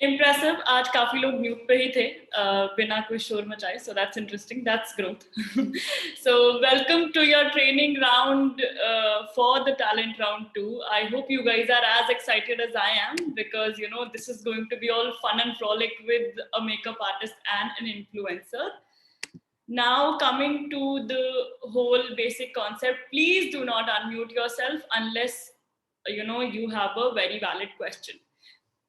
Impressive. आज काफी लोग म्यूट पे ही थे बिना कोई शोर मचाए, so that's interesting. That's growth. So welcome to your training round for the talent round 2. I hope you guys are as excited as I am, because you know this is going to be all fun and frolic with a makeup artist and an influencer. Now coming to the whole basic concept, please do not unmute yourself unless you have a very valid question.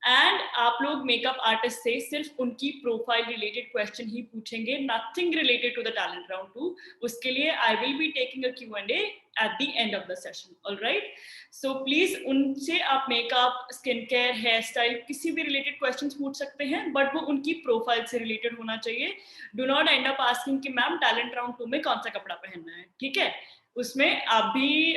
And आप लोग makeup artist से सिर्फ उनकी profile related question ही पूछेंगे, nothing related to the talent round 2. उसके लिए I will be taking a Q&A at the end of the session. Alright, so please उनसे आप makeup, skin care, hair style, किसी भी रिलेटेड क्वेश्चंस पूछ सकते हैं, बट वो उनकी प्रोफाइल से रिलेटेड होना चाहिए. Do not and up asking कि मैम टैलेंट राउंड 2 में कौन सा कपड़ा पहनना है. ठीक है, उसमें आप भी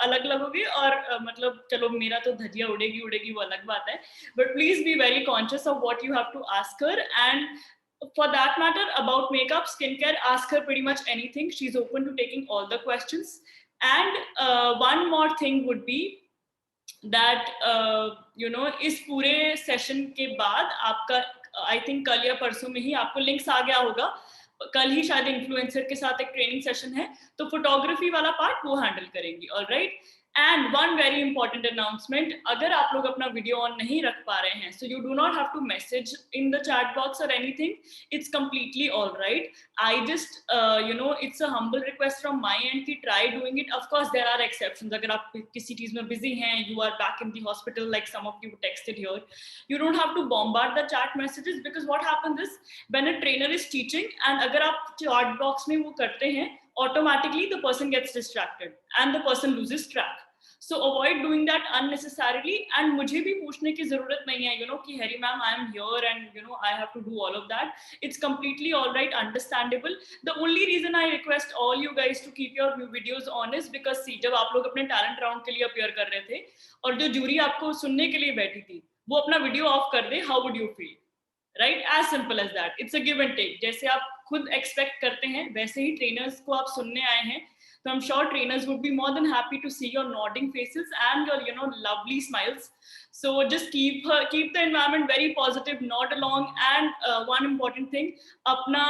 अलग लगोगे और मतलब चलो मेरा तो धजिया उड़ेगी उड़ेगी वो अलग बात है, but please be very conscious of what you have to ask her. And for that matter, about makeup, skincare, ask her pretty much anything. She's open to taking all the questions. And one more thing would be that इस पूरे session के बाद आपका I think कल या परसों में ही आपको लिंक्स आ गया होगा. कल ही शायद इन्फ्लुएंसर के साथ एक ट्रेनिंग सेशन है, तो फोटोग्राफी वाला पार्ट वो हैंडल करेंगी. Alright, and one very important announcement, अगर आप लोग अपना वीडियो ऑन नहीं रख पा रहे हैं, so you do not have to message in the chat box और anything. It's completely alright. I just it's a humble request from my end कि try doing it. Of course there are exceptions. अगर आप किसी चीज में busy हैं, you are back in the hospital like some of you texted here, you don't have to bombard the chat messages, because what happens is when a trainer is teaching and अगर आप chat box में वो करते हैं, automatically the person gets distracted and the person loses track. So avoid doing that unnecessarily. And मुझे भी पूछने की जरूरत नहीं है कि Harry ma'am I am here and I have to do all of that. It's completely all right, understandable. The only reason I request all you guys to keep your videos on is because see, जब आप लोग अपने talent round के लिए appear कर रहे थे और जो jury आपको सुनने के लिए बैठी थी वो अपना वीडियो ऑफ कर दे, how would you feel? Right? As simple as that. It's a give and take. जैसे आप खुद expect करते हैं वैसे ही trainers को आप सुनने आए हैं. So I'm sure trainers would be more than happy to see your nodding faces and your lovely smiles. So just keep the environment very positive, nod along, and one important thing, अपना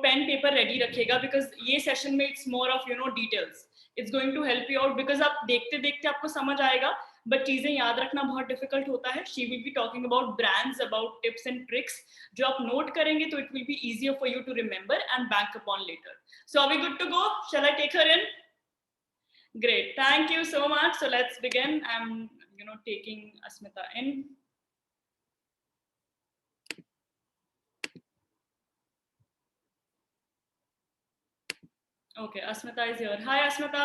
pen paper ready रखिएगा, because ये session में it's more of details. It's going to help you out, because आप देखते देखते आपको समझ आएगा, बट चीजें याद रखना बहुत डिफिकल्ट होता है. She will be talking about brands, about tips and tricks जो आप नोट करेंगे तो it will be easier for you to remember and bank upon later. So are we good to go? Shall I take her in? Great, thank you so much. So let's begin. I'm taking Asmita in. Okay, Asmita is here. Hi Asmita.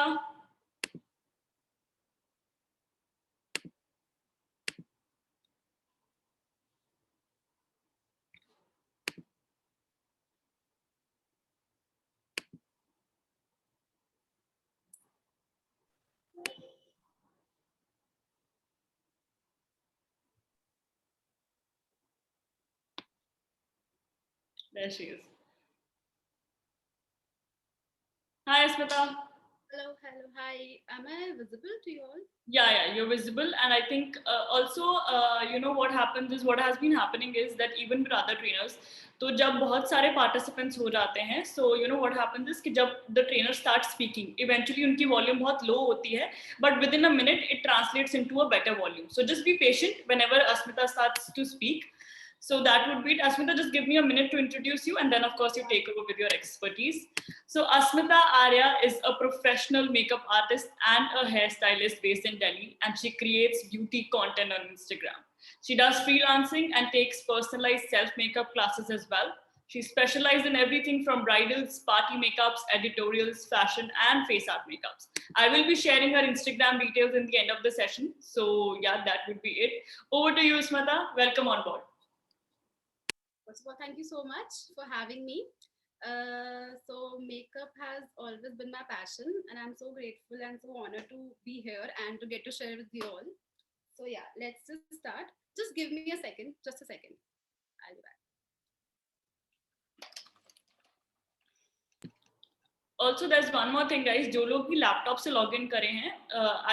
There she is. Hi Asmita. Hello, hi. Am I visible to you all? Yeah, you're visible. And I think also what happens is, what has been happening is that even with other trainers, तो जब बहुत सारे participants हो जाते हैं, so what happens is कि जब the trainer starts speaking, eventually उनकी volume बहुत low होती है, but within a minute it translates into a better volume. So just be patient whenever Asmita starts to speak. So that would be it. Asmita, just give me a minute to introduce you, and then of course you take over with your expertise. So Asmita Arya is a professional makeup artist and a hairstylist based in Delhi, and she creates beauty content on Instagram. She does freelancing and takes personalized self-makeup classes as well. She specializes in everything from bridals, party makeups, editorials, fashion, and face art makeups. I will be sharing her Instagram details in the end of the session. So yeah, that would be it. Over to you, Asmita. Welcome on board. First of all, thank you so much for having me. So makeup has always been my passion, and I'm so grateful and so honored to be here and to get to share with you all. So yeah, let's just start. Just give me a second, just a second. I'll be back. Also, there's one more thing, guys. जो लोग भी laptop से log in करे हैं,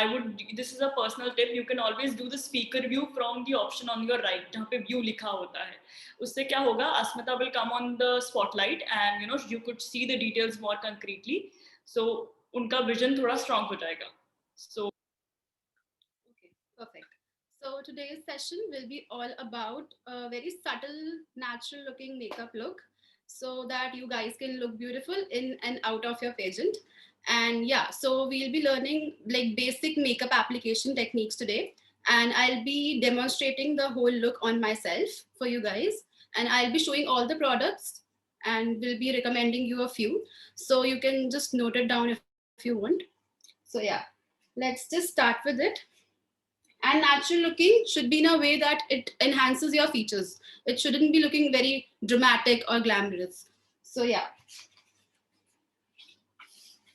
I would, this is a personal tip, you can always do the speaker view from the option on your right, जहाँ पे view लिखा होता है. उससे क्या होगा? Asmita will come on the spotlight and you could see the details more concretely. So उनका vision थोड़ा strong हो जाएगा. So okay, perfect. So today's session will be all about a very subtle, natural looking makeup look, so that you guys can look beautiful in and out of your pageant. And yeah, so we'll be learning like basic makeup application techniques today, and I'll be demonstrating the whole look on myself for you guys, and I'll be showing all the products and will be recommending you a few, so you can just note it down if you want. So yeah, let's just start with it. And natural looking should be in a way that it enhances your features. It shouldn't be looking very dramatic or glamorous. So yeah.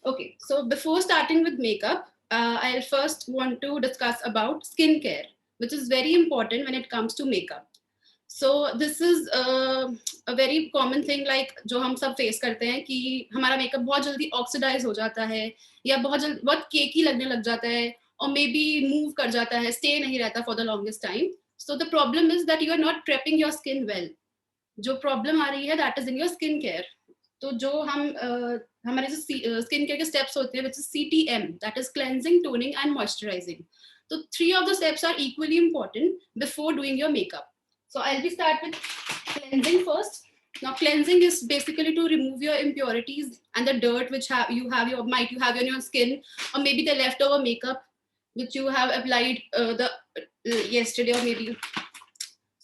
Okay, so before starting with makeup, I'll first want to discuss about skincare, which is very important when it comes to makeup. So this is a very common thing, like जो हम सब face करते हैं कि हमारा makeup बहुत जल्दी oxidize हो जाता है या बहुत केकी लगने लग जाता है or maybe move कर जाता है, stay नहीं रहता for the longest time. So the problem is that you are not prepping your skin well. जो problem आ रही है that is in your skin care. तो जो हम हमारे जो स्किन केयर के स्टेप्स होते हैं which is CTM, that is cleansing, toning and moisturizing. So 3 of the steps are equally important before doing your makeup. So I'll be start with cleansing first. Now cleansing is basically to remove your impurities and the dirt which you have on your skin, or maybe the leftover makeup which you have applied yesterday or maybe.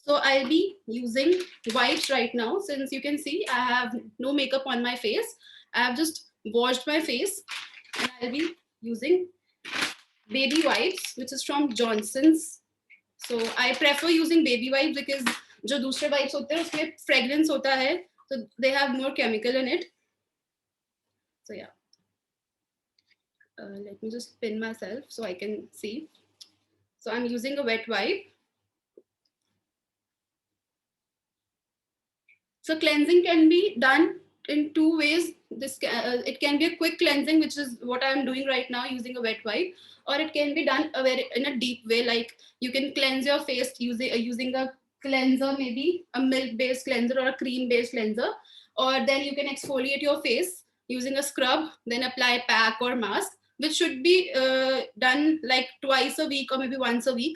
So I'll be using wipes right now. Since you can see I have no makeup on my face, I have just washed my face, and I'll be using baby wipes which is from Johnson's. So I prefer using baby wipes because जो दूसरे wipes होते हैं उसमें fragrance होता है, so they have more chemical in it. So yeah, let me just pin myself so I can see. So I'm using a wet wipe. So cleansing can be done in 2 ways. It can be a quick cleansing, which is what I'm doing right now using a wet wipe, or it can be done in a deep way, like you can cleanse your face using a cleanser, maybe a milk-based cleanser or a cream-based cleanser, or then you can exfoliate your face using a scrub, then apply pack or mask, which should be done like twice a week or maybe once a week.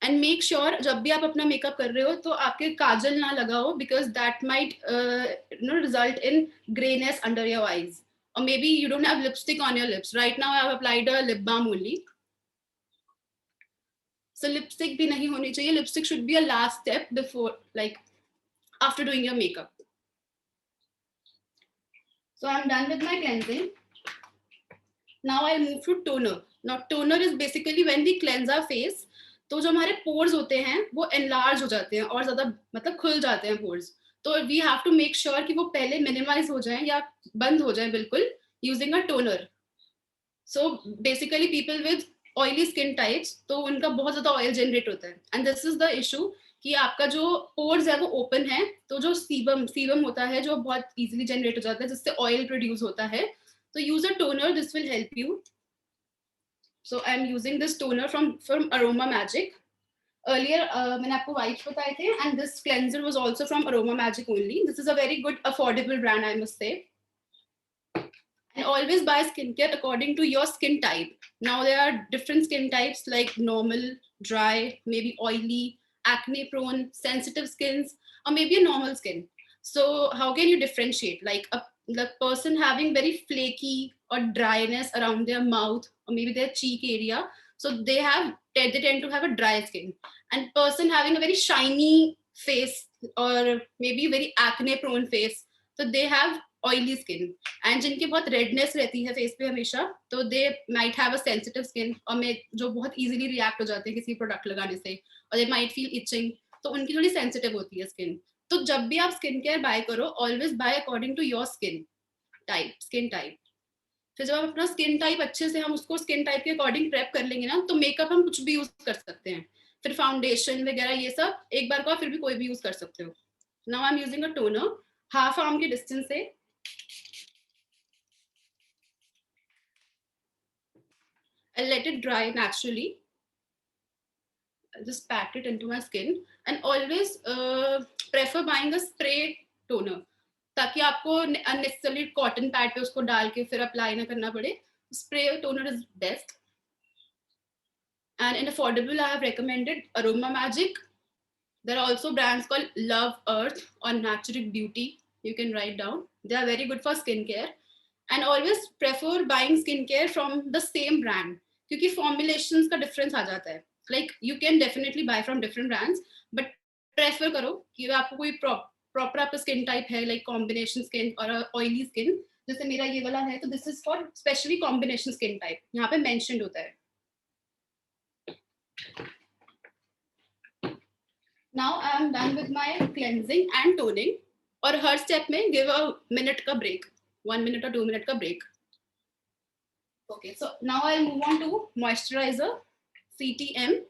And make sure जब भी आप अपना makeup कर रहे हो तो आपके काजल ना लगाओ, because that might result in greyness under your eyes, or maybe you don't have lipstick on your lips. Right now I have applied a lip balm only. So lipstick bhi nahi honi chahiye. Lipstick should be a last step before, like after doing your makeup. So I'm done with my cleansing. Now I'll move to toner. Now toner is basically when we cleanse our face, तो जो हमारे pores होते हैं वो enlarge हो जाते हैं और ज्यादा मतलब खुल जाते हैं पोर्स, तो we have to make sure कि वो पहले मिनिमाइज हो जाएं या बंद हो जाएं बिल्कुल using a toner. So basically people with oily skin types, तो उनका बहुत ज्यादा ऑयल जनरेट होता है, and this is the issue कि आपका जो पोर्स है वो ओपन है, तो जो सीबम होता है जो बहुत इजीली जनरेट हो जाता है जिससे ऑयल प्रोड्यूस होता है. तो use a toner, this will help you. So I'm using this toner from Aroma Magic. Earlier, मैंने आपको wipes बताए थे, and this cleanser was also from Aroma Magic only. This is a very good, affordable brand, I must say. And always buy skincare according to your skin type. Now there are different skin types like normal, dry, maybe oily, acne-prone, sensitive skins, or maybe a normal skin. So how can you differentiate? Like the person having very flaky or dryness around their mouth or maybe their cheek area, so they tend to have a dry skin. And person having a very shiny face or maybe very acne prone face, so they have oily skin. And जिनके बहुत redness रहती है face पे हमेशा, तो they might have a sensitive skin, और जो बहुत easily react हो जाते हैं किसी product लगाने से, और they might feel itching, तो उनकी थोड़ी sensitive होती है skin. तो जब भी आप स्किन केयर बाय करो, always buy according to your skin type. फिर जब आप अपना स्किन टाइप अच्छे से हम उसको स्किन टाइप के अकॉर्डिंग प्रेप कर लेंगे ना, तो मेकअप हम कुछ भी यूज कर सकते हैं. फिर फाउंडेशन वगैरह ये सब एक बार को फिर भी कोई भी यूज कर सकते हो. Now I am using a toner half arm के डिस्टेंस से. I'll let it dry naturally. I'll just pat it into my skin and always prefer buying a spray toner ताकि आपको unnecessarily cotton pad पे उसको डाल के फिर apply ना करना पड़े. Spray toner is best. And in affordable, I have recommended Aroma Magic. There are also brands called Love Earth or Natural Beauty. You can write down. They are very good for skincare. And always prefer buying skincare from the same brand. क्योंकि formulations का difference आ जाता है. Like you can definitely buy from different brands, but prefer करो कि आपको कोई proper आपका skin type है, like combination skin or oily skin. जैसे मेरा ये वाला है, तो this is for specially combination skin type. यहाँ पे mentioned होता है. Now I am done with my cleansing and toning. और हर step में give a minute का break, 1 minute or 2 minute का break. Okay, so now I'll move on to moisturizer, CTM.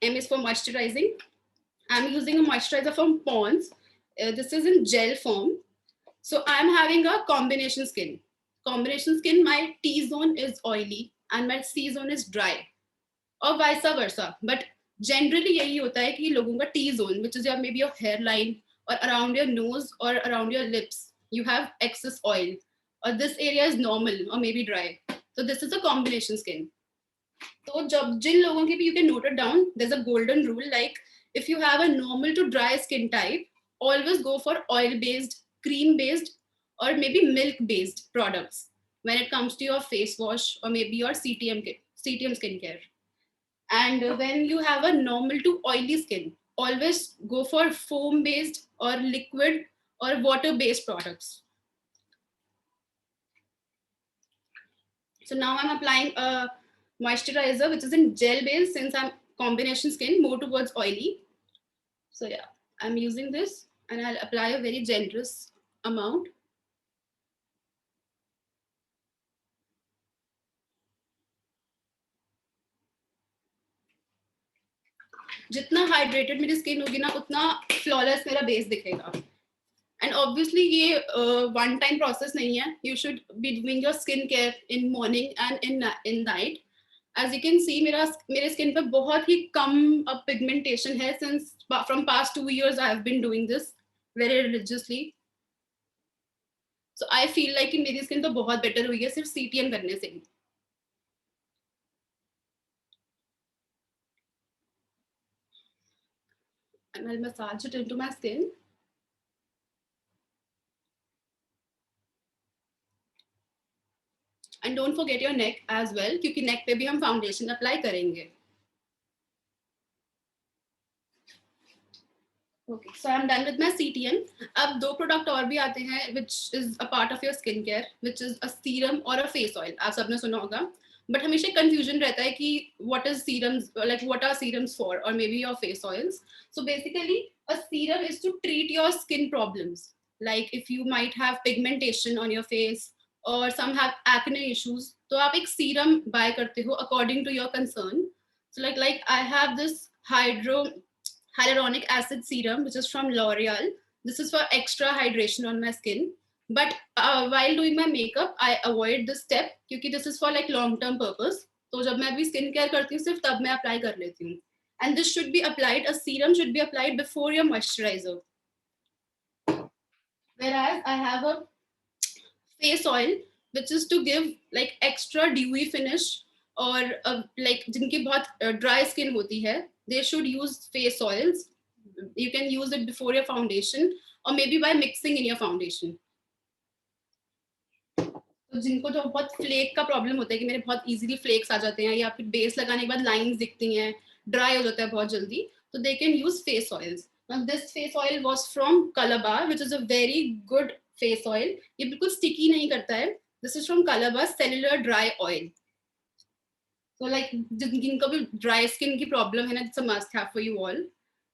M is for moisturizing. I'm using a moisturizer from Pond's. This is in gel form. So I'm having a combination skin. Combination skin, my T zone is oily and my C zone is dry, or vice versa. But generally यही होता है कि लोगों का T zone, which is your maybe your hairline or around your nose or around your lips, you have excess oil, or this area is normal or maybe dry. So this is a combination skin. So जब जिन लोगों की भी, you can note it down. There's a golden rule, like if you have a normal to dry skin type, always go for oil-based, cream-based, or maybe milk-based products when it comes to your face wash or maybe your CTM skincare. And when you have a normal to oily skin, always go for foam-based or liquid or water-based products. So now I'm applying a moisturizer, which is in gel base, since I'm combination skin, more towards oily. So yeah, I'm using this and I'll apply a very generous amount. जितना hydrated मेरी skin होगी ना, उतना flawless मेरा base दिखेगा. And obviously ये one time process नहीं है. You should be doing your skin care in morning and in night. As you can see, मेरे skin पे बहुत ही कम pigmentation है, since from past 2 years I have been doing this very religiously. So I feel like कि मेरी skin तो बहुत better हुई है सिर्फ CTM करने से. And I'll massage it into my skin. And don't forget your neck as well, क्योंकि neck पे भी हम foundation apply करेंगे. Okay, so I'm done with my CTM. अब दो product और भी आते हैं, which is a part of your skincare, which is a serum or a face oil. आप सबने सुना होगा. But हमेशा confusion रहता है कि what is serums, like what are serums for, or maybe your face oils. So basically, a serum is to treat your skin problems. Like if you might have pigmentation on your face, or some have acne issues, तो आप एक serum buy करते हो according to your concern. So like I have this hyaluronic acid serum, which is from L'Oreal. This is for extra hydration on my skin. But while doing my makeup, I avoid this step because this is for like long-term purpose. So जब मैं अभी skin care करती हूँ, सिर्फ तब मैं apply कर लेती हूँ. And this should be applied, a serum should be applied before your moisturizer. Whereas I have a face oil, which is to give like extra dewy finish, or like जिनकी बहुत dry skin होती है, they should use face oils. You can use it before your foundation or maybe by mixing in your foundation. तो जिनको जो बहुत flake का problem होता है कि मेरे बहुत इजीली फ्लेक्स आ जाते हैं, या फिर बेस लगाने के बाद लाइंस दिखती हैं, ड्राई हो जाता है बहुत जल्दी, तो they can use face oils. Now this face oil was from Calabar, which is a very good face oil. ये बिल्कुल स्टिकी नहीं करता है. This is from Calabar cellular dry oil. So like जिनको भी ड्राई स्किन की problem है ना, it's a must have for you all.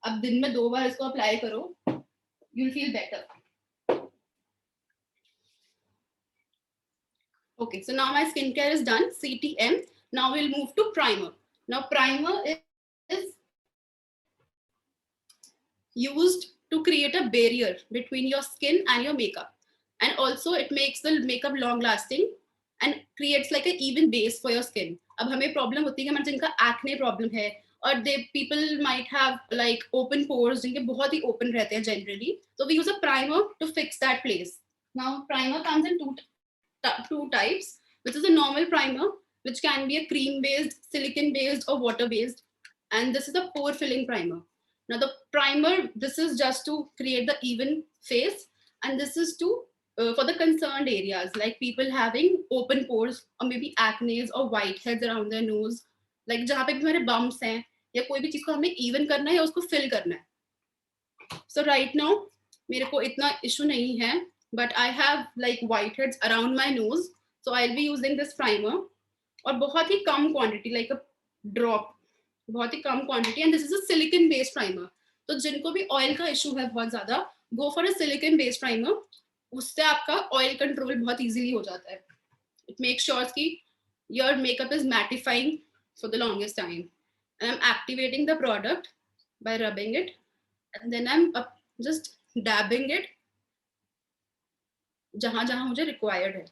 अब दिन में 2 बार इसको अप्लाई करो, you'll feel better. Okay, so now my skincare is done, CTM. Now we'll move to primer. Now primer is used to create a barrier between your skin and your makeup. and also it makes the makeup long lasting and creates like an even base for your skin. अब हमें problem होती है कि हमारे जिनका acne problem है और they people might have like open pores जिनके बहुत ही ओपन रहते हैं जनरली, तो we use a primer to fix that place. Now primer comes in two types, which is a normal primer, which can be a cream based, silicon based, or water based, and this is a pore filling primer. Now the primer, this is just to create the even face, and this is to for the concerned areas like people having open pores or maybe acne or whiteheads around their nose, like जहाँ पे भी हमारे bumps हैं या कोई भी चीज को हमें even करना है या उसको fill करना है. So right now मेरे को इतना issue नहीं है, but I have like whiteheads around my nose, so I'll be using this primer. और बहुत ही कम quantity, like a drop, बहुत ही कम quantity, and this is a silicon based primer. तो जिनको भी oil का issue है बहुत ज़्यादा, go for a silicon based primer. उससे आपका oil control बहुत easily हो जाता है. It makes sure कि your makeup is mattifying for the longest time. And I'm activating the product by rubbing it, and then I'm just dabbing it जहां जहां मुझे रिक्वायर्ड है.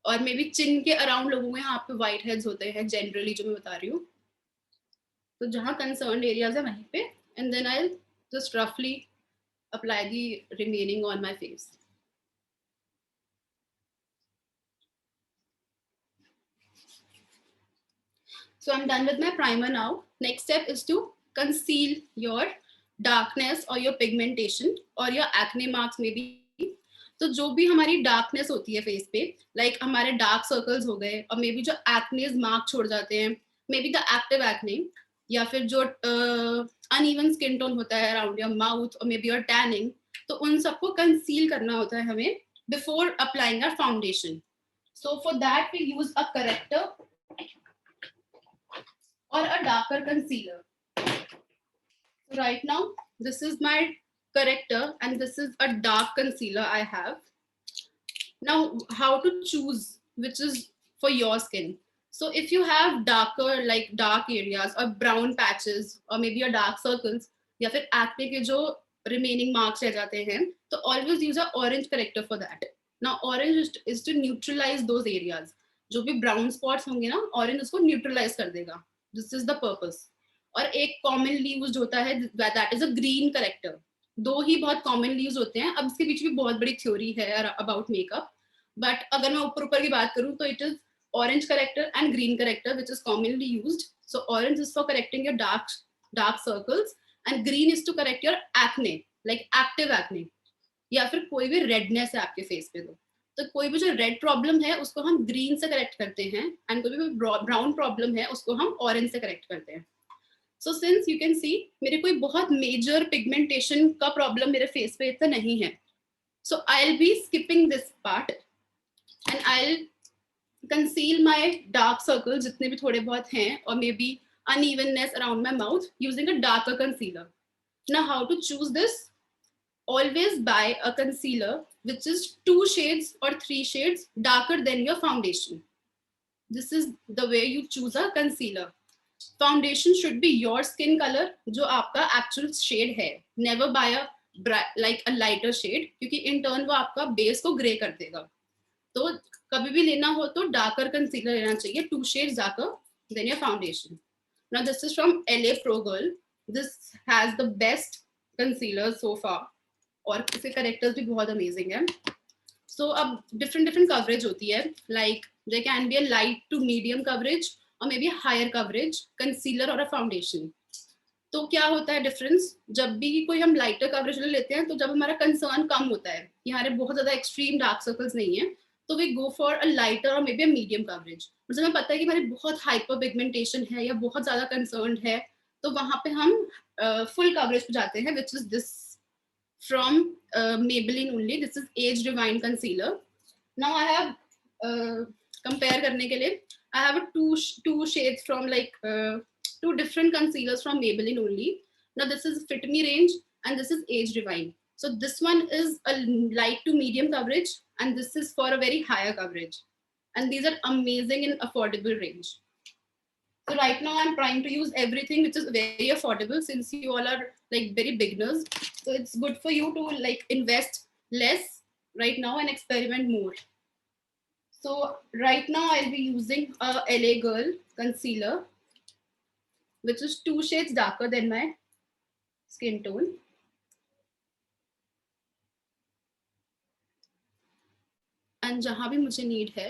और मे बी चिन के अराउंड लोगों में यहाँ पे व्हाइट हेड्स होते हैं जनरली, जो मैं बता रही हूँ, तो जहाँ कंसर्न एरियाज है वहीं पे, एंड देन आई जस्ट रफली apply the remaining on my face. So I'm done with my primer now. Next step is to conceal your darkness or your pigmentation or your acne marks maybe. तो जो भी हमारी darkness होती है face पे, like हमारे dark circles हो गए और मे बी जो एक्नेस मार्क छोड़ जाते हैं, may be the active acne, या फिर जो अनइवन स्किन टोन होता है अराउंड योर माउथ और मे बी योर टैनिंग, तो उन सबको कंसील करना होता है हमें before applying our foundation. So for that we use a corrector or a darker concealer. So right now, this is my corrector and this is a dark concealer I have. Now, how to choose which is for your skin? So if you have darker, like dark areas or brown patches or maybe your dark circles, या फिर acne के जो remaining marks रह जाते हैं, तो always use a orange corrector for that. Now, orange is to neutralize those areas. जो भी brown spots होंगे ना, orange उसको neutralize कर देगा. This is the purpose. और एक commonly used होता है, that is a green corrector. दो ही बहुत commonly used होते हैं. अब इसके बीच भी बहुत बड़ी theory है about makeup. But अगर मैं ऊपर की बात करूँ तो it is orange corrector and green corrector which is commonly used. So orange is for correcting your dark circles and green is to correct your acne, like active acne. या फिर कोई भी redness है आपके face पे, तो कोई भी जो रेड प्रॉब्लम है उसको हम ग्रीन से करेक्ट करते हैं, एंड कोई भी ब्राउन प्रॉब्लम है उसको हम ऑरेंज से करेक्ट करते हैं. So since you can see मेरे कोई बहुत मेजर पिगमेंटेशन का प्रॉब्लम मेरे फेस पे इतना नहीं है, so I will be skipping this part and I will conceal my dark circle जितने भी थोड़े बहुत हैं और maybe unevenness around my mouth using a darker concealer. Now how to choose this? Always buy a concealer which is 2 shades or 3 shades darker than your foundation. This is the way you choose a concealer. Foundation should be your skin color, जो आपका actual shade है. Never buy a lighter shade, क्योंकि in turn वो आपका base को grey कर देगा. तो कभी भी लेना हो तो darker concealer लेना चाहिए, 2 shades darker than your foundation. Now this is from LA Pro Girl. This has the best concealer so far. और इसके करेक्टर्स भी बहुत अमेजिंग है. सो अब डिफरेंट कवरेज होती है, like there can be a light to medium coverage और maybe higher coverage concealer और अ फाउंडेशन. तो क्या होता है डिफरेंस? जब भी कोई हम लाइटर कवरेज लेते हैं तो जब हमारा कंसर्न कम होता है कि हमारे बहुत ज्यादा एक्सट्रीम डार्क सर्कल्स नहीं है, तो we go for a lighter और maybe a medium coverage. जब हमें पता है कि हमारी बहुत हाइपर पिगमेंटेशन है या बहुत ज्यादा कंसर्न है, तो वहां पे हम फुल कवरेज पे जाते हैं, which is this from Maybelline only. This is Age Divine Concealer. Now I have compare करने के लिए I have a two shades from like 2 different concealers from Maybelline only. Now this is Fit Me range and this is Age Divine. So this one is a light to medium coverage and this is for a very higher coverage. And these are amazing in affordable range. So right now I'm trying to use everything which is very affordable since you all are like very beginners. So it's good for you to like invest less right now and experiment more. So right now I'll be using a LA Girl concealer, which is 2 shades darker than my skin tone. And जहाँ भी मुझे need है,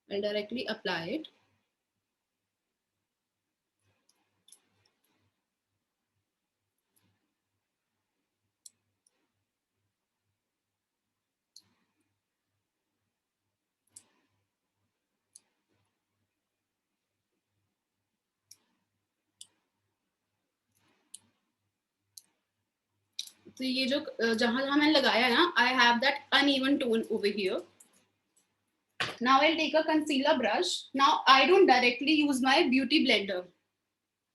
I'll directly apply it. तो ये जो जहाँ जहाँ मैंने लगाया ना, I have that uneven tone over here. Now I'll take a concealer brush. Now I don't directly use my beauty blender.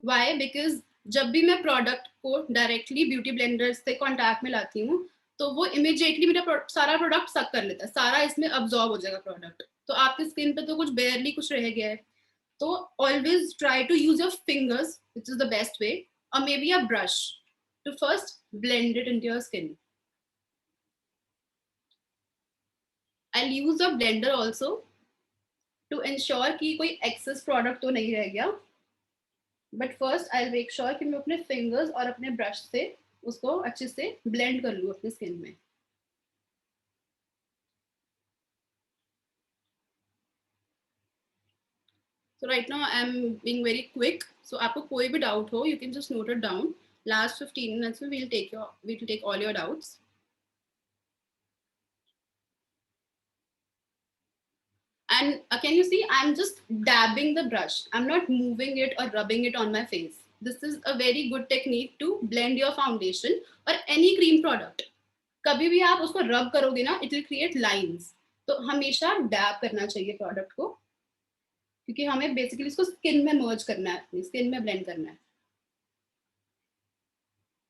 Why? Because जब भी मैं प्रोडक्ट को डायरेक्टली ब्यूटी ब्लेंडर से कॉन्टैक्ट में लाती हूँ, तो वो इमीडिएटली मेरा सारा प्रोडक्ट सक कर लेता है, सारा इसमें अब्जॉर्ब हो जाएगा प्रोडक्ट, तो आपकी स्किन पे तो कुछ बेयरली कुछ रह गया है. तो always try to use your fingers, which is the best way, और maybe a brush to first blend it into your skin. I'll use a blender also to ensure कि कोई excess product तो नहीं रह गया. But first I'll make sure कि मैं अपने fingers और अपने brush से उसको अच्छे से blend कर लूँ अपने skin में. So right now I'm being very quick. So आपको कोई भी doubt हो, you can just note it down. Last 15 minutes में we'll take all your doubts. And can you see, I'm just dabbing the brush. I'm not moving it or rubbing it on my face. This is a very good technique to blend your foundation or any cream product. कभी भी आप उसको rub करोगे ना, it will create lines. तो हमेशा dab करना चाहिए product को, क्योंकि हमें basically इसको skin में merge करना है, अपनी skin में blend करना है.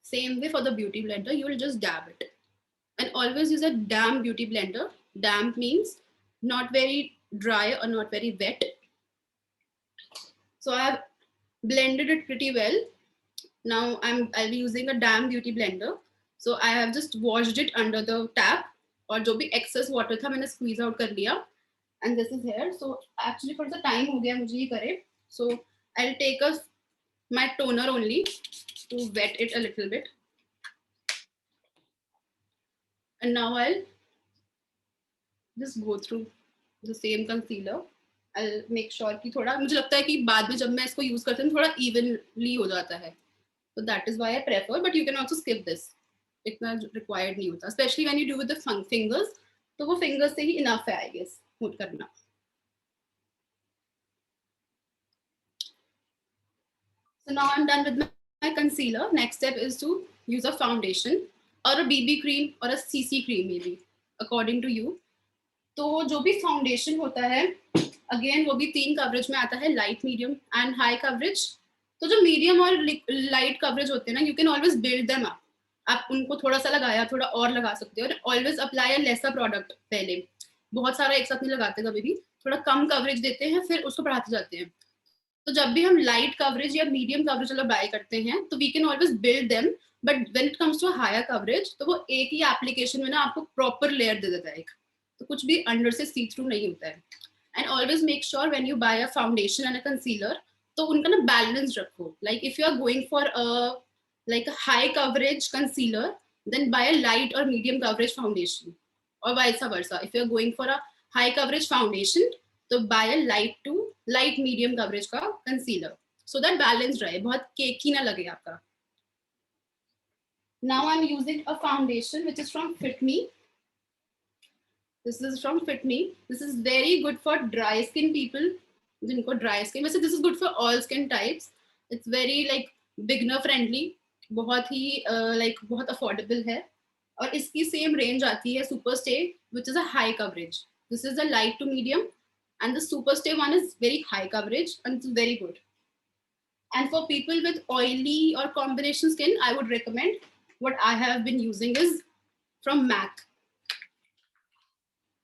Same way for the beauty blender, you will just dab it. And always use a damp beauty blender. Damp means not very dry or not very wet. So I have blended it pretty well. Now I'll be using a damp beauty blender. So I have just washed it under the tap, और जो भी excess water था मैंने squeeze out कर लिया. And this is here. So actually for the time हो गया मुझे ये करे. So I'll take my toner only to wet it a little bit. And now I'll just go through the same concealer. I'll make sure कि थोड़ा, मुझे लगता है कि बाद में जब मैं इसको यूज करती हूँ थोड़ा evenly हो जाता है. So that is why I prefer, but you can also skip this. इतना required नहीं होता, especially when you do with the fingers. तो वो fingers से ही enough है, I guess, smooth करना. So now I'm done with my concealer. Next step is to use a foundation or a BB cream or a CC cream maybe, according to you. तो जो भी foundation होता है, again वो भी 3 coverage में आता है, light, medium and high coverage. तो जो मीडियम और लाइट कवरेज होते हैं ना, you can always build them up. आप उनको थोड़ा सा लगाया, थोड़ा और लगा सकते हो. और always apply a lesser product पहले, बहुत सारा एक साथ नहीं लगाते, कभी भी थोड़ा कम कवरेज देते हैं, फिर उसको बढ़ाते जाते हैं. तो जब भी हम लाइट कवरेज या मीडियम कवरेज वाला बाय करते हैं, तो we can always build them. But when it comes to higher coverage, तो वो एक ही एप्लीकेशन में ना आपको प्रॉपर लेयर दे देता है, तो कुछ भी अंडर से सी थ्रू नहीं होता है. And always make sure when you buy a foundation and a concealer, तो उनका ना बैलेंस रखो. Like if you are going for like a high coverage concealer, then buy a light or medium coverage foundation, or vice versa. If you're going for a high coverage foundation, तो buy a light medium coverage का concealer, so that balance रहे, बहुत केकी ना लगे आपका. Now I'm using a foundation which is from Fit Me. This is from Fit Me. This is very good for dry skin people. जिनको dry skin, वैसे this is good for all skin types. It's very like beginner friendly. बहुत ही like बहुत affordable है. और इसकी same range आती है Superstay, which is a high coverage. This is a light to medium, and the Superstay one is very high coverage and it's very good. And for people with oily or combination skin, I would recommend what I have been using is from MAC.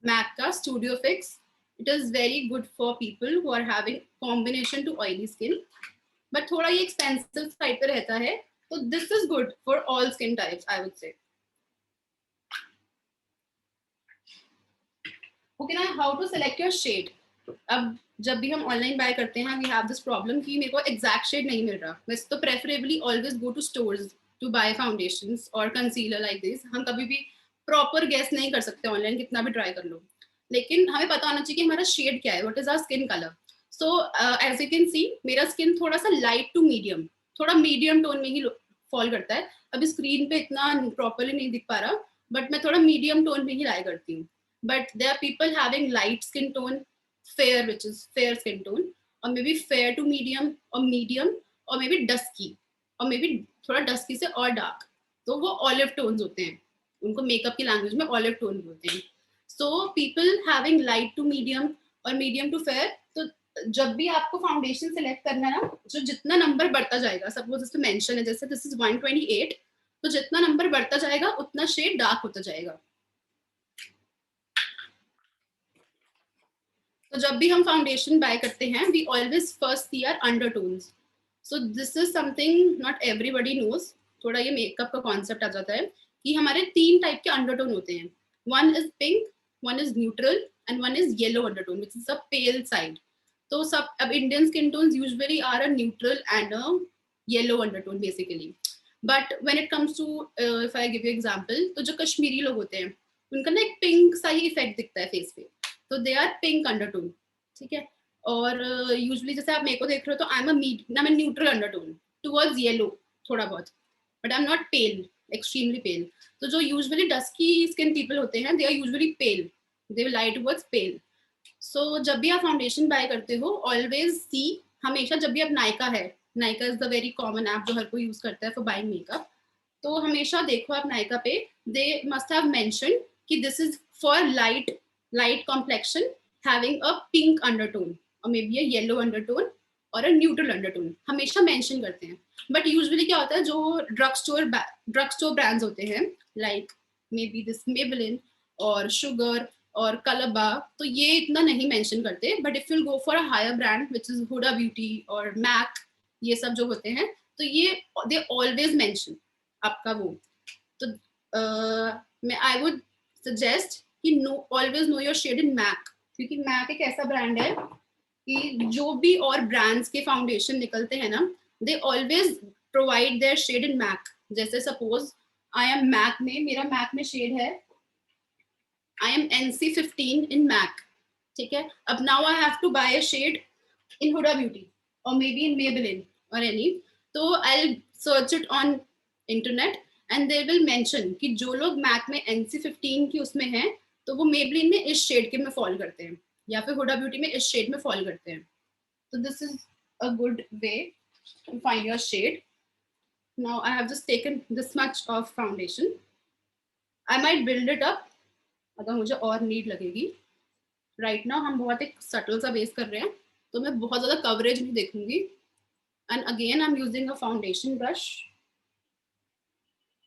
MAC का Studio Fix. It is very good for people who are having combination to oily skin. But थोड़ा ये expensive side पे रहता है. So this is good for all skin types, I would say. Okay ना, how to select your shade. अब जब भी हम ऑनलाइन बाय करते हैं वी हैव दिस प्रॉब्लम कि मेरे को एग्जैक्ट शेड नहीं मिल रहा. वैसे तो preferably always go to stores to buy foundations और कंसीलर लाइक दिस. हम कभी भी प्रॉपर गेस नहीं कर सकते ऑनलाइन, कितना भी ट्राई कर लो. लेकिन हमें पता होना चाहिए कि हमारा शेड क्या है, what is our skin colour. So as you can see मेरा स्किन थोड़ा सा लाइट टू मीडियम, थोड़ा मीडियम टोन में ही फॉल करता है. अभी स्क्रीन पे इतना प्रॉपरली नहीं दिख पा रहा, बट मैं थोड़ा मीडियम टोन में ही लाई करती हूँ. But there are people having light skin tone, fair, which is fair skin tone, or maybe fair to medium, or maybe dusky, or maybe थोड़ा dusky से और dark. तो वो olive tones होते हैं, उनको मेकअप की लैंग्वेज में olive tone बोलते हैं. So people having light to medium और medium to fair, तो जब भी आपको फाउंडेशन सेलेक्ट करना है ना, जो जितना नंबर बढ़ता जाएगा, सपोज इसमें मेंशन है जैसे दिस इज 128, तो जितना नंबर बढ़ता जाएगा उतना शेड डार्क होता जाएगा. तो जब भी हम फाउंडेशन बाय करते हैं we always first see our undertones. So this is something not everybody knows. थोड़ा ये मेकअप का कॉन्सेप्ट आ जाता है कि हमारे 3 टाइप के अंडरटोन होते हैं. One is pink, one is neutral and one is yellow undertone which is a pale side. तो सब अब Indian skin tones usually are a neutral and a yellow undertone basically. But when it comes to if I give you example, तो जो कश्मीरी लोग होते हैं उनका ना एक पिंक सा ही इफेक्ट दिखता है फेस पे, तो दे आर पिंक अंडरटोन. ठीक है. और यूजुअली जैसे आप मेरे को देख रहे हो तो I am a neutral undertone towards yellow थोड़ा बहुत, but I am not pale, extremely pale. तो जो यूजुअली डस्की स्किन पीपल होते हैं they are usually pale, they will lie towards pale. So जब भी आप फाउंडेशन बाय करते हो ऑलवेज सी, हमेशा जब भी आप नायका है, Nykaa is the very common app जो हर कोई यूज करता है फॉर बाइंग मेकअप. तो हमेशा देखो आप नायका पे दे मस्ट हैव मेंशन कि this is for light complexion having a pink undertone or maybe a yellow undertone or a neutral undertone, हमेशा मेंशन करते हैं. बट यूजुअली क्या होता है, जो ड्रग स्टोर ब्रांड्स होते हैं like maybe this Maybelline और शुगर और कलबा, तो ये इतना नहीं मेंशन करते. But if you go for a higher brand which is Huda Beauty और मैक, ये सब जो होते हैं तो ये दे ऑलवेज मेंशन आपका वो. तो मैं आई वुड सजेस्ट कि no, always know your shade in MAC, क्योंकि मैक एक ऐसा ब्रांड है कि जो भी और ब्रांड्स के फाउंडेशन निकलते हैं ना they always provide their shade in MAC. जैसे सपोज आई एम मैक में, मेरा मैक में शेड है I am NC15 in Mac. ठीक है. अब now I have to buy a shade in Huda Beauty or maybe in Maybelline or any, तो I'll search it on internet and they will mention कि जो लोग MAC में NC15 की उसमें हैं तो वो Maybelline में इस शेड के में फॉल करते हैं या फिर Huda Beauty में इस शेड में फॉल करते हैं. तो this is a good way to find your shade. Now I have just taken this much of foundation. I might build it up अगर मुझे और नीड लगेगी. राइट नाउ हम बहुत एक सटल सा बेस कर रहे हैं तो मैं बहुत ज्यादा कवरेज नहीं देखूंगी. And again I am using a foundation brush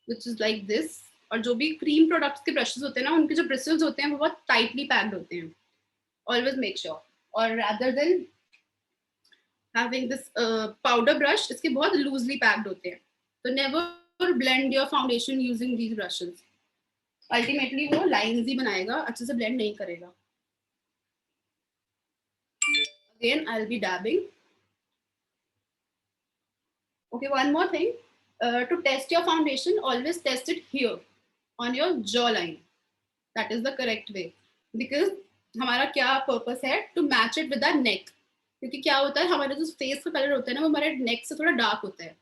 which is like this. और जो भी क्रीम प्रोडक्ट्स के ब्रशेस होते हैं ना उनके जो ब्रिसल्स होते हैं वो बहुत टाइटली पैक्ड होते हैं. Always make sure. और rather than having this powder brush, इसके बहुत लूजली पैक्ड होते हैं. तो never blend your foundation using these brushes. Ultimately वो लाइंस ही बनाएगा, अच्छे से ब्लेंड नहीं करेगा. Again, I'll be dabbing. Okay, one more thing. To test your foundation, always test it here on your jawline. That is the correct way. Because हमारा क्या purpose है to match it with our neck. क्योंकि क्या होता है हमारे जो face का कलर होता है ना वो हमारे नेक से थोड़ा डार्क होता है.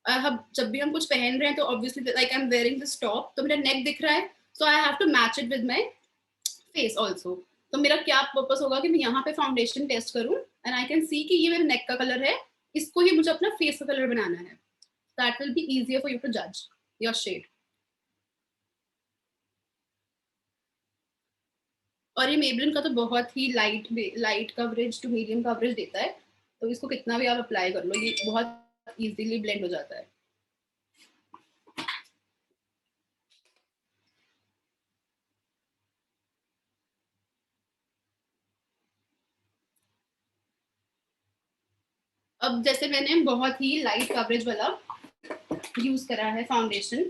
हम जब भी हम कुछ पहन रहे हैं तो obviously like I am wearing this top तो मेरा नेक दिख रहा है, so I have to match it with my face also. तो मेरा क्या पर्पस होगा कि मैं यहाँ पे फाउंडेशन टेस्ट करूँ एंड आई कैन सी कि ये मेरे नेक का कलर है, इसको ही मुझे अपना फेस का कलर बनाना है. That will be easier for you to जज योर शेड. और ये Maybelline का तो बहुत ही light coverage to medium coverage देता है, तो इसको कितना भी आप अप्लाई कर लो ये बहुत इजीली ब्लेंड हो जाता है. अब जैसे मैंने बहुत ही लाइट कवरेज वाला यूज करा है फाउंडेशन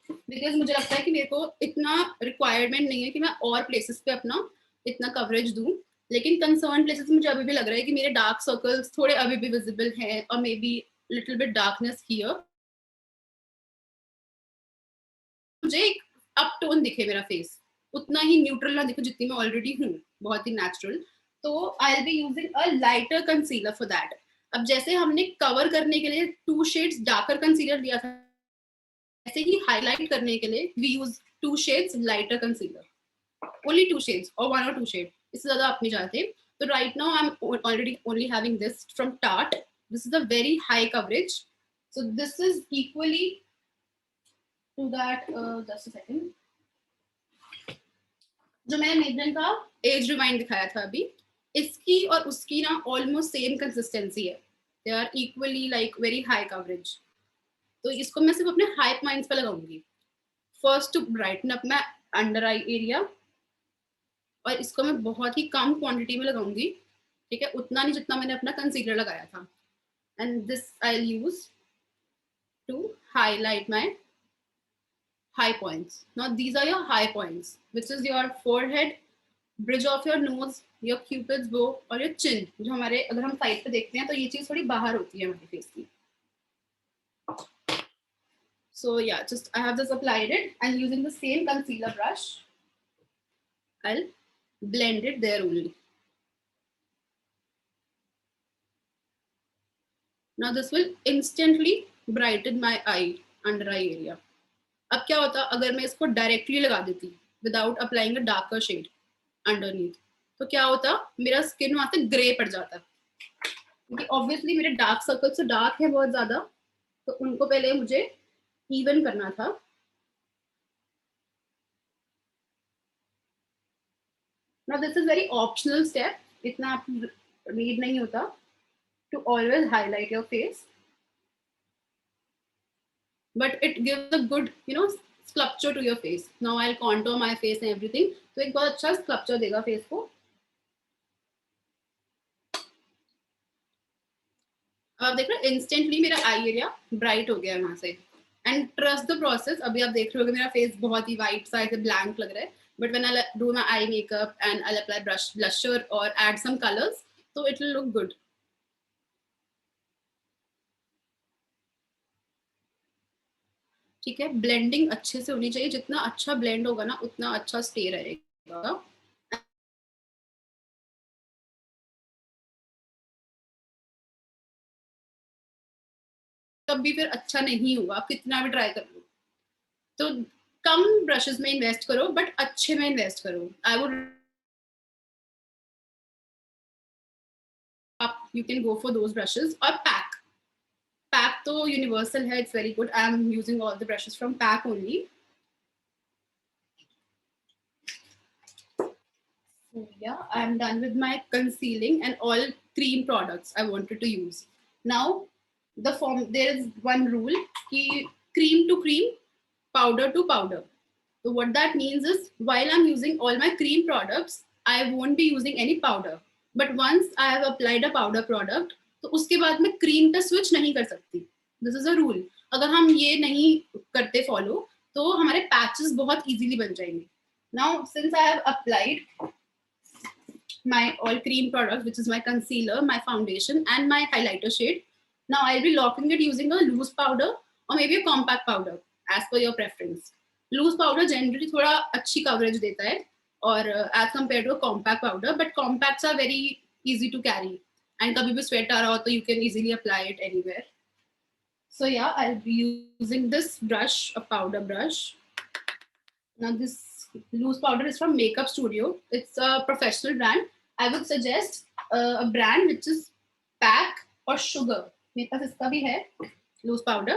बिकॉज मुझे लगता है कि मेरे को इतना रिक्वायरमेंट नहीं है कि मैं और प्लेसेस पे अपना इतना कवरेज दूं, लेकिन कंसर्न प्लेसेस मुझे अभी भी लग रहा है कि मेरे डार्क सर्कल्स थोड़े अभी भी विजिबल हैं, और may be little bit darkness here. मुझे एक अप टोन दिखे मेरा फेस, उतना ही न्यूट्रल ना दिखे जितनी मैं ऑलरेडी हूँ, बहुत ही नेचुरल। तो आई will be using a lighter concealer for that. अब जैसे हमने कवर करने के लिए 2 शेड्स डार्कर कंसीलर लिया था, ऐसे ही हाईलाइट करने के लिए we use 2 shades lighter concealer, only 2 shades or 1 or 2 shades, इससे ज़्यादा आप नहीं चाहते। तो right now I'm already only having this from Tarte. This is a very high coverage, so this is equally to that, just a second, जो मैंने Maybelline का as rewind दिखाया था अभी, इसकी और उसकी ना ऑलमोस्ट सेम कंसिस्टेंसी है, they are equally like very high coverage. तो इसको मैं सिर्फ अपने हाई पॉइंट्स पे लगाऊंगी, फर्स्ट टू ब्राइटन अप मैं अंडर आई एरिया, और इसको मैं बहुत ही कम क्वांटिटी में लगाऊंगी, ठीक है, उतना नहीं जितना मैंने अपना कंसीलर लगाया था। And this I will use to highlight my high points. Now these are your high points, which is your forehead, bridge of your nose, your cupid's bow और your chin, जो हमारे अगर हम साइड पे देखते हैं तो ये चीज थोड़ी बाहर होती है हमारे फेस की। So yeah, just I have just applied it, and using the same concealer brush, I'll blend it there only. Now this will instantly brighten my eye, under eye area. अब क्या होता अगर मैं इसको डायरेक्टली लगा देती without applying a darker shade underneath, तो क्या होता मेरा स्किन वहां से ग्रे पड़ जाता, क्योंकि ऑब्वियसली मेरे डार्क सर्कल्स तो डार्क है बहुत ज्यादा, तो उनको पहले मुझे इवन करना था। Now this is very optional step, इतना आप नीड नहीं होता to always highlight your face, but it gives a good, you know, sculpture to your face. Now I'll contour my face and everything, तो एक बहुत अच्छा sculpture देगा face को। अब आप देख रहे हो इंस्टेंटली मेरा आई एरिया ब्राइट हो गया वहां से। एंड ट्रस्ट द प्रोसेस, अभी आप देख रहे हो कि मेरा फेस बहुत ही वाइट सा ऐसे ब्लैंक लग रहा है, but when I do my eye makeup and I apply blusher और ऐड सम कलर्स, तो इट विल लुक गुड। ठीक है, ब्लेंडिंग अच्छे से होनी चाहिए, जितना अच्छा ब्लेंड होगा ना उतना अच्छा स्टे रहेगा। तब भी फिर अच्छा नहीं होगा, आप कितना भी ट्राई कर लो। तो कम ब्रशेस में इन्वेस्ट करो, बट अच्छे में इन्वेस्ट करो। आई वुड, आप you can go for those brushes. और पैक तो यूनिवर्सल है, it's very good. I am using all the brushes from pack only. So yeah, I'm done with my concealing and all cream products I wanted to use. Now, there is one rule ki cream to cream, powder to powder. So what that means is while I'm using all my cream products, I won't be using any powder. But once I have applied a powder product, तो उसके बाद मैं cream पे switch नहीं कर सकती. This is a rule. अगर हम ये नहीं करते follow, तो हमारे patches बहुत easily बन जाएंगे. Now, since I have applied my all cream product, which is my concealer, my foundation, and my highlighter shade, now I'll be locking it using a loose powder or maybe a compact powder as per your preference. Loose powder generally थोड़ा अच्छी coverage देता है और as compared to a compact powder, but compacts are very easy to carry and कभी भी sweat आ रहा हो तो you can easily apply it anywhere. So yeah, I'll be using this brush, a powder brush. Now this loose powder is from Makeup Studio. It's a professional brand. I would suggest a brand which is Pack or Sugar. मेरे पास इसका भी है loose powder.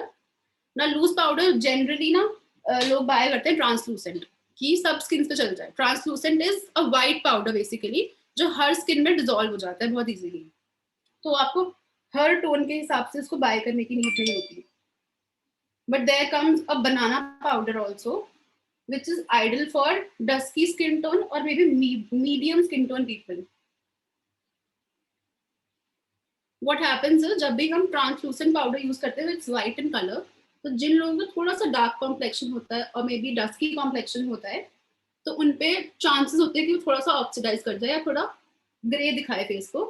Now loose powder generally ना लोग buy करते हैं translucent कि सब skins पे चल जाए. Translucent is a white powder basically जो हर skin में dissolve हो जाता है बहुत easily. तो आपको हर tone के हिसाब से इसको buy करने की नीड नहीं होती. But there comes a banana powder also, which is ideal for dusky skin tone or maybe medium skin tone people. What happens is जब भी हम translucent powder use करते हैं, it's white in color, तो जिन लोगों को थोड़ा सा dark complexion होता है और maybe dusky complexion होता है, तो उनपे चांसेस होते हैं कि वो थोड़ा सा ऑक्सीडाइज कर जाए या थोड़ा ग्रे दिखाए फेस को,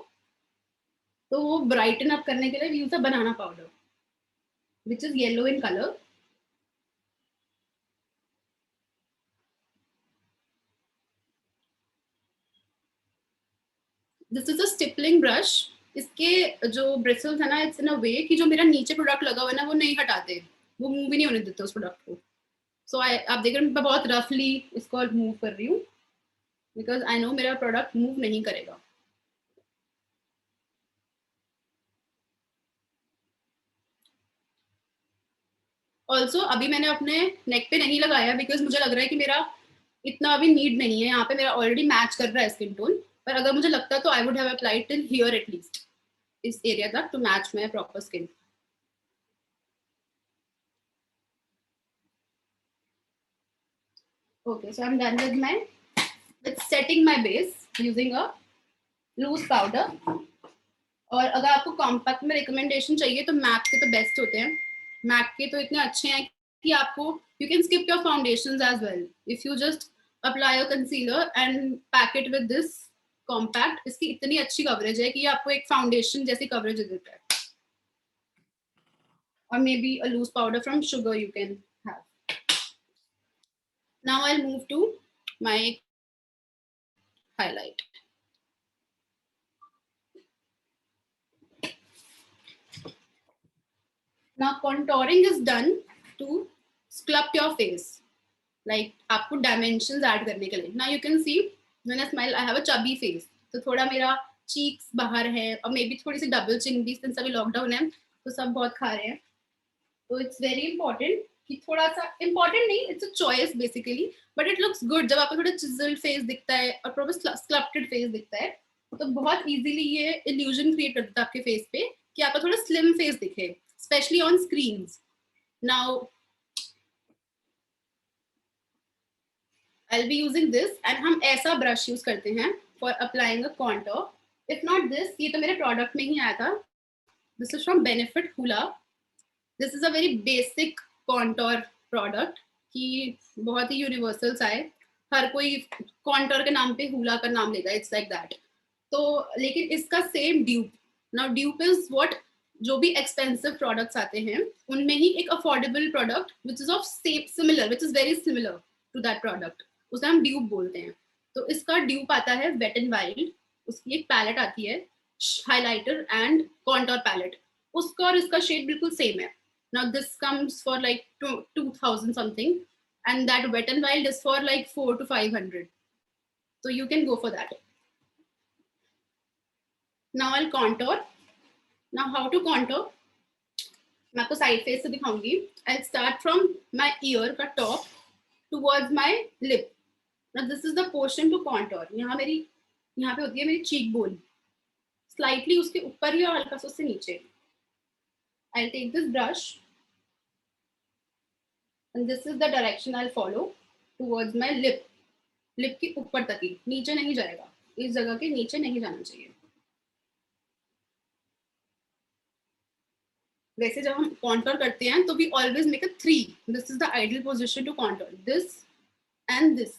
तो वो ब्राइटन अप करने के लिए we use a banana powder which is yellow in colour. This is a stippling brush. इसके जो ब्रिसल्स है ना, इट्स इन अ वे कि जो मेरा नीचे प्रोडक्ट लगा हुआ है ना, वो नहीं हटाते, वो मूव भी नहीं होने देते उस प्रोडक्ट को. सो आप देख रहे हैं मैं बहुत रफली इसको मूव कर रही हूँ बिकॉज आई नो मेरा प्रोडक्ट मूव नहीं करेगा. ऑल्सो अभी मैंने अपने नेक पे नहीं लगाया बिकॉज मुझे लग रहा है कि मेरा इतना अभी नीड नहीं है, यहाँ पे मेरा ऑलरेडी मैच कर रहा है स्किन टोन. पर अगर मुझे लगता तो I would have applied till here at least, इस एरिया तक to match my proper skin. Okay, so I'm done with setting my base using a loose powder. और अगर आपको कॉम्पैक्ट में रिकमेंडेशन चाहिए तो मैक के तो बेस्ट होते हैं. मैक के तो इतने अच्छे हैं कि आपको you can skip your foundations as well if you just apply a concealer and pack it with this compact. इसकी इतनी अच्छी कवरेज है कि आपको एक फाउंडेशन जैसी कवरेज देता है. और maybe a loose powder from Sugar you can have. Now I move to my highlight. Now contouring is done to sculpt your face, like आपको dimensions add करने के लिए. Now you can see when I smile I have a chubby face, तो थोड़ा मेरा cheeks बाहर है और मे बी थोड़ी सी double chin भी, since अभी lockdown है तो सब बहुत खा रहे हैं. तो it's very important कि थोड़ा सा important नहीं, it's a choice basically, but it looks good जब आपको थोड़ा chiseled face दिखता है और proper sculpted face दिखता है, तो बहुत easily ये illusion create कर देता है आपके face पे कि आपका थोड़ा slim face दिखे, especially on screens. Now I'll be using this and हम ऐसा brush use करते हैं for applying a contour. If not this, ये तो मेरे product में ही आया था. This is from Benefit Hoola. This is a very basic contour product कि बहुत ही universal सा है. हर कोई contour के नाम पे Hoola का नाम लेगा. It's like that. तो लेकिन इसका same dupe. Now dupe is what जो भी एक्सपेंसिव प्रोडक्ट्स आते हैं उनमें ही एक affordable product which is of similar, which is very similar to that product, उसे हम ड्यूप बोलते हैं. तो इसका ड्यूप आता है वेट एंड वाइल्ड. उसकी एक पैलेट आती है हाइलाइटर एंड कॉन्टोर पैलेट, उसका और इसका शेड बिल्कुल सेम है. Now this comes for like 2000 something and that wet and wild is for like 400 to 500. So you can go for that. Now I'll contour. Now how to contour, मैं आपको side face से दिखाऊंगी. I'll start from my ear का top towards my lip. Now this is the portion to contour. यहाँ पे होती है मेरी cheek bone, slightly उसके ऊपर ही और हल्का सा उससे नीचे. I'll take this brush and this is the direction I'll follow towards my lip. Lip के ऊपर तक ही, नीचे नहीं जाएगा, इस जगह के नीचे नहीं जाना चाहिए. वैसे जब हम कॉन्टोर करते हैं तो we always make a 3. This is the ideal position to contour, this and this,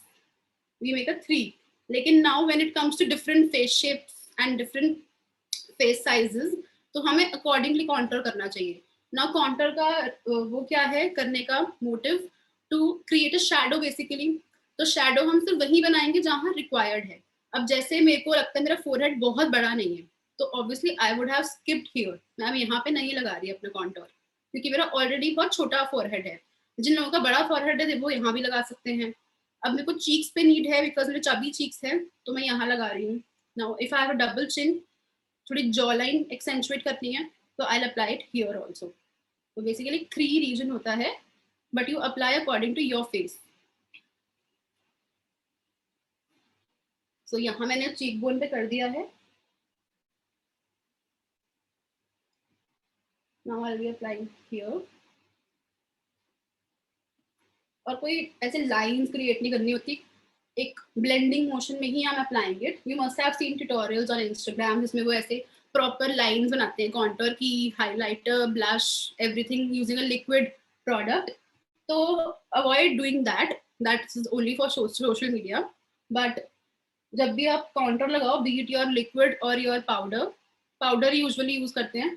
we make a 3. लेकिन now when it comes to different face shapes and different face sizes तो हमें अकॉर्डिंगली कॉन्टोर करना चाहिए. Now contour का वो क्या है करने का motive, to create a shadow basically. तो शैडो हम सिर्फ वही बनाएंगे जहाँ रिक्वायर्ड है. अब जैसे मेरे को लगता है मेरा फोरहेड बहुत बड़ा नहीं है तो obviously I would have skipped here. मैं यहाँ पे नहीं लगा रही अपना कॉन्टोर क्योंकि मेरा ऑलरेडी बहुत छोटा फोरहेड है. जिन लोगों का बड़ा फोरहेड है वो यहाँ भी लगा सकते हैं. अब मेरे को चीक्स पे नीड है बिकॉज मेरे चबी चीक्स है तो मैं यहाँ लगा रही हूँ. Now if I have a double chin, थोड़ी जॉ लाइन एक्सेंचुएट करनी है तो I apply it here also. तो बेसिकली 3 रीजन होता है but you apply according to your face. So यहाँ मैंने चीक बोन पे कर दिया है. Now I'll be applying here. और कोई ऐसे लाइंस क्रिएट नहीं करनी होती, एक ब्लेंडिंग मोशन में ही हम applying it. You must have seen tutorials on Instagram जिसमें वो ऐसे प्रॉपर लाइंस बनाते हैं कॉन्टोर की, highlighter, blush, everything using a liquid product. तो avoid doing that. That is only for social media, but जब भी आप कॉन्टोर लगाओ, बी इट योर लिक्विड और योर पाउडर यूजुअली यूज करते हैं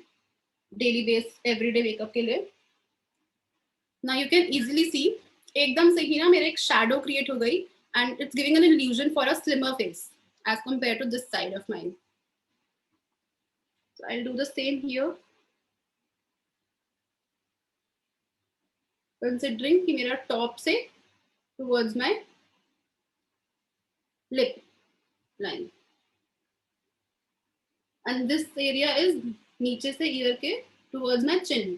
डेली बेस एवरीडे मेकअप के लिए। Now you can easily see एकदम से ही ना मेरे एक शैडो क्रिएट हो गई and it's giving an illusion for a slimmer face as compare to this side of mine. So I'll do the same here, considering कि मेरा टॉप से towards my lip line and this area is नीचे से year के towards my chin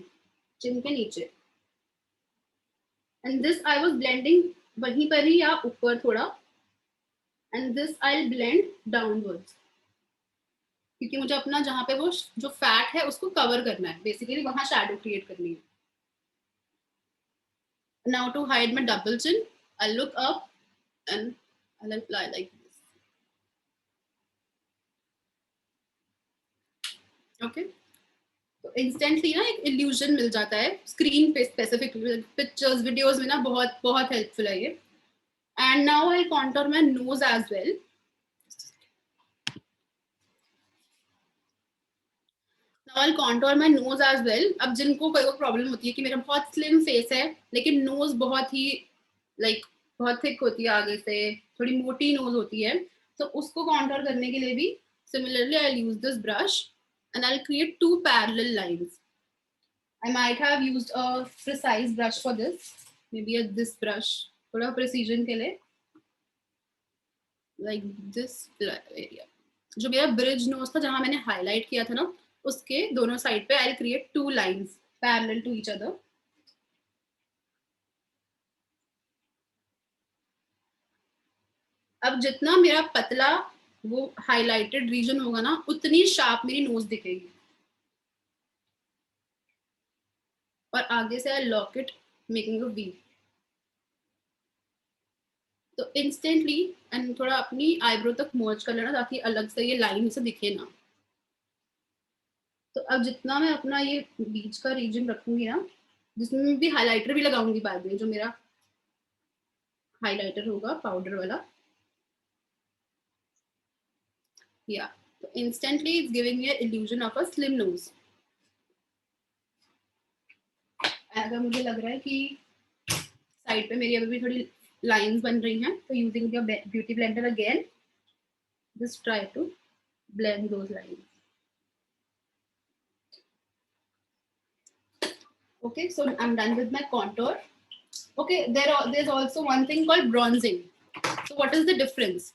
के नीचे, and this I was blending वहीं पर ही या ऊपर थोड़ा, and this I'll blend downwards क्योंकि मुझे अपना जहाँ पे वो जो फैट है उसको कवर करना है, बेसिकली वहाँ शैडो क्रिएट करनी है। Now to hide my double chin, I'll look up and I'll apply like this. Okay, तो इंस्टेंटली ना एक इल्यूजन मिल जाता है स्क्रीन पे, स्पेसिफिक पिक्चर्स वीडियोस में ना बहुत बहुत हेल्पफुल है ये। And now I contour my nose as well. Now I contour my nose as well. अब जिनको कोई प्रॉब्लम होती है कि मेरा बहुत स्लिम फेस है लेकिन नोज बहुत ही बहुत थिक होती है, आगे से थोड़ी मोटी नोज होती है, तो उसको कॉन्टोर करने के लिए भी similarly I use this brush and I'll create two parallel lines. I might have used a precise brush for this, maybe this brush थोड़ा precision के लिए, like this area जो मेरा bridge nose था जहाँ मैंने highlight किया था ना, उसके दोनों side पे I'll create two lines parallel to each other. अब जितना मेरा पतला वो highlighted region होगा ना, उतनी sharp मेरी nose दिखेगी। और आगे से I lock it making a V, तो इंस्टेंटली एंड थोड़ा अपनी आईब्रो तक मर्ज कर लेना ताकि अलग से ये लाइन से दिखे ना। तो अब जितना मैं अपना ये बीच का रीजन रखूंगी ना, जिसमें भी हाइलाइटर भी लगाऊंगी बाद में, जो मेरा हाइलाइटर होगा पाउडर वाला, या तो instantly it's giving me illusion of a slim nose. अगर मुझे लग रहा है कि साइड पे मेरी अभी भी थोड़ी लाइंस बन रही हैं, तो using your beauty blender again just try to blend those lines. Okay, so I'm done with my contour. Okay, there's also one thing called bronzing. So what is the difference?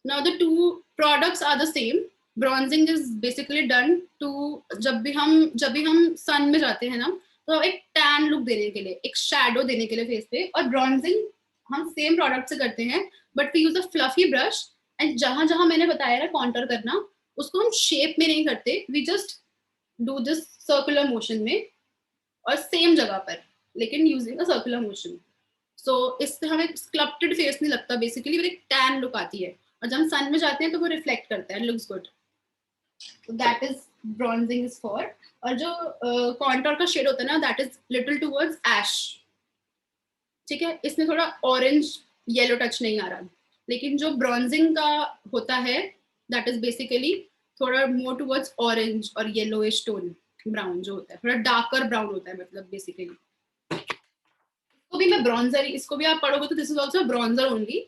Now the two products are the same. Bronzing is basically done to जब भी हम sun में जाते हैं ना, तो एक tan look देने के लिए, एक shadow देने के लिए face पे, और bronzing हम same product से करते हैं, but we use a fluffy brush and जहाँ जहाँ मैंने बताया ना contour करना, उसको हम shape में नहीं करते, we just do this circular motion में और सेम जगह पर, लेकिन यूजिंग अ सर्कुलर मोशन। सो इससे हमें स्कल्प्टेड फेस नहीं लगता, बेसिकली एक टैन लुक आती है, और जब हम सन में जाते हैं तो वो रिफ्लेक्ट करता है, looks good. That is bronzing is for. और जो कॉन्टोर का शेड होता है ना, दैट इज लिटिल टुवर्ड्स ऐश, ठीक है, इसमें थोड़ा ऑरेंज येलो टच नहीं आ रहा, लेकिन जो ब्रॉन्जिंग का होता है दैट इज बेसिकली थोड़ा मोर टुवर्ड्स ऑरेंज और येलोइश टोन, ब्राउन जो होता है, थोड़ा डार्कर ब्राउन होता है, मतलब बेसिकली। इसको भी मैं ब्रॉन्जर, इसको भी आप पढ़ोगे तो this is also bronzer only,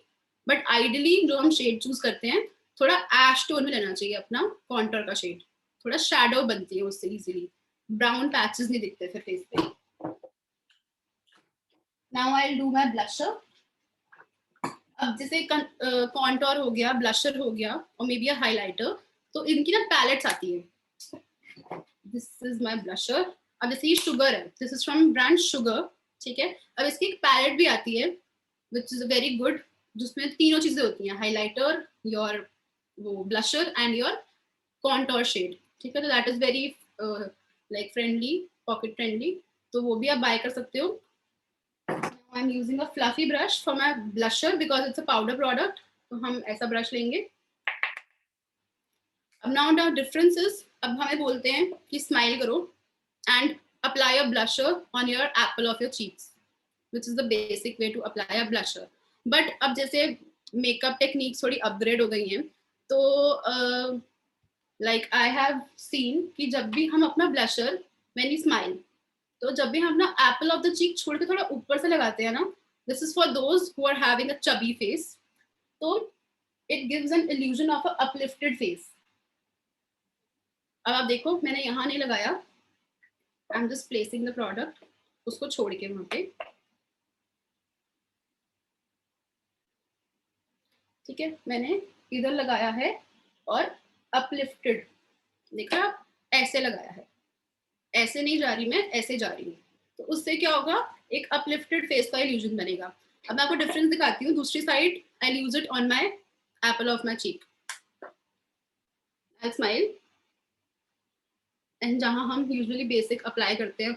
but ideally जो हम शेड चूज करते हैं थोड़ा ऐश टोन में लेना चाहिए अपना कॉन्टोर का शेड, थोड़ा शैडो बनती है उससे इजीली, ब्राउन पैचेस नहीं दिखते फिर फेस पे। Now I will do my blusher. अब जैसे कॉन्टोर हो गया, ब्लशर हो गया और मे बी अ हाइलाइटर, तो इनकी ना पैलेट्स आती है। This is my blusher. अब जैसे ये शुगर है, this is from brand sugar, ठीक है। अब इसकी एक पैलेट भी आती है विच इज वेरी गुड, जिसमें तीनों चीजें होती हैं, हाइलाइटर, योर वो blusher and your contour shade, ठीक है। तो that is very like friendly, pocket friendly, तो वो भी आप बाय कर सकते हो। I'm using a fluffy brush for my blusher because it's a powder product, तो हम ऐसा ब्रश लेंगे। अब now the difference is, अब हमें बोलते हैं कि स्माइल करो and apply a blusher on your apple of your cheeks, which is the basic way to apply a blusher. But अब जैसे मेकअप टेक्निक्स थोड़ी अपग्रेड हो गई हैं, तो लाइक आई हैव सीन कि जब भी हम अपना ब्लशर व्हेन वी स्माइल, तो जब भी हम ना एप्पल ऑफ द चीक छोड़ के थोड़ा ऊपर से लगाते हैं ना, this is for those who are having a chubby face, तो it gives an illusion of a uplifted face. अब आप देखो मैंने यहाँ नहीं लगाया, I am just placing the product, उसको छोड़ के वहां पे, ठीक है, मैंने इधर लगाया है और अपलिफ्टेड, देखा आप, ऐसे लगाया है, ऐसे नहीं जा रही मैं, ऐसे जा रही हूँ, तो उससे क्या होगा, एक अपलिफ्टेड फेस का इल्यूजन बनेगा. अब मैं आपको डिफरेंस दिखाती हूँ. दूसरी side I use it on my Apple of my cheek, I smile, and जहां हम यूजुअली बेसिक अप्लाई करते हैं,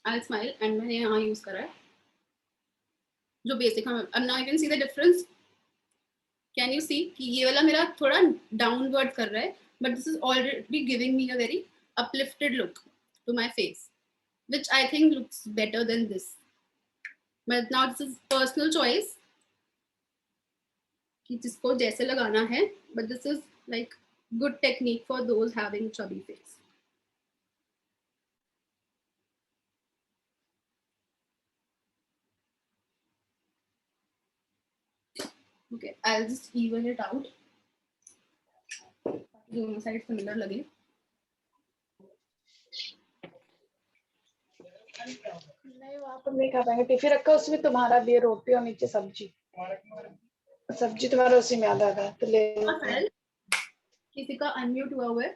आई स्माइल, एंड मैंने यहाँ यूज करा है जो बेसिक हम. अब now you can see the difference. Can you see कि ये वाला मेरा थोड़ा डाउनवर्ड कर रहा है, but this is already giving me a very uplifted look to my face, which I think looks better than this. But now this is personal choice कि जिसको जैसे लगाना है, but this is like good technique for those having chubby face. Okay, I'll just even it out. दोनों side similar लगे. नहीं वहाँ पर नहीं खा पाएंगे. टिफिन रखा उसमें तुम्हारा भी रोटी और नीचे सब्जी. सब्जी तुम्हारा उसी में आधा आधा तो ले. किसी का अनम्यूट हुआ है.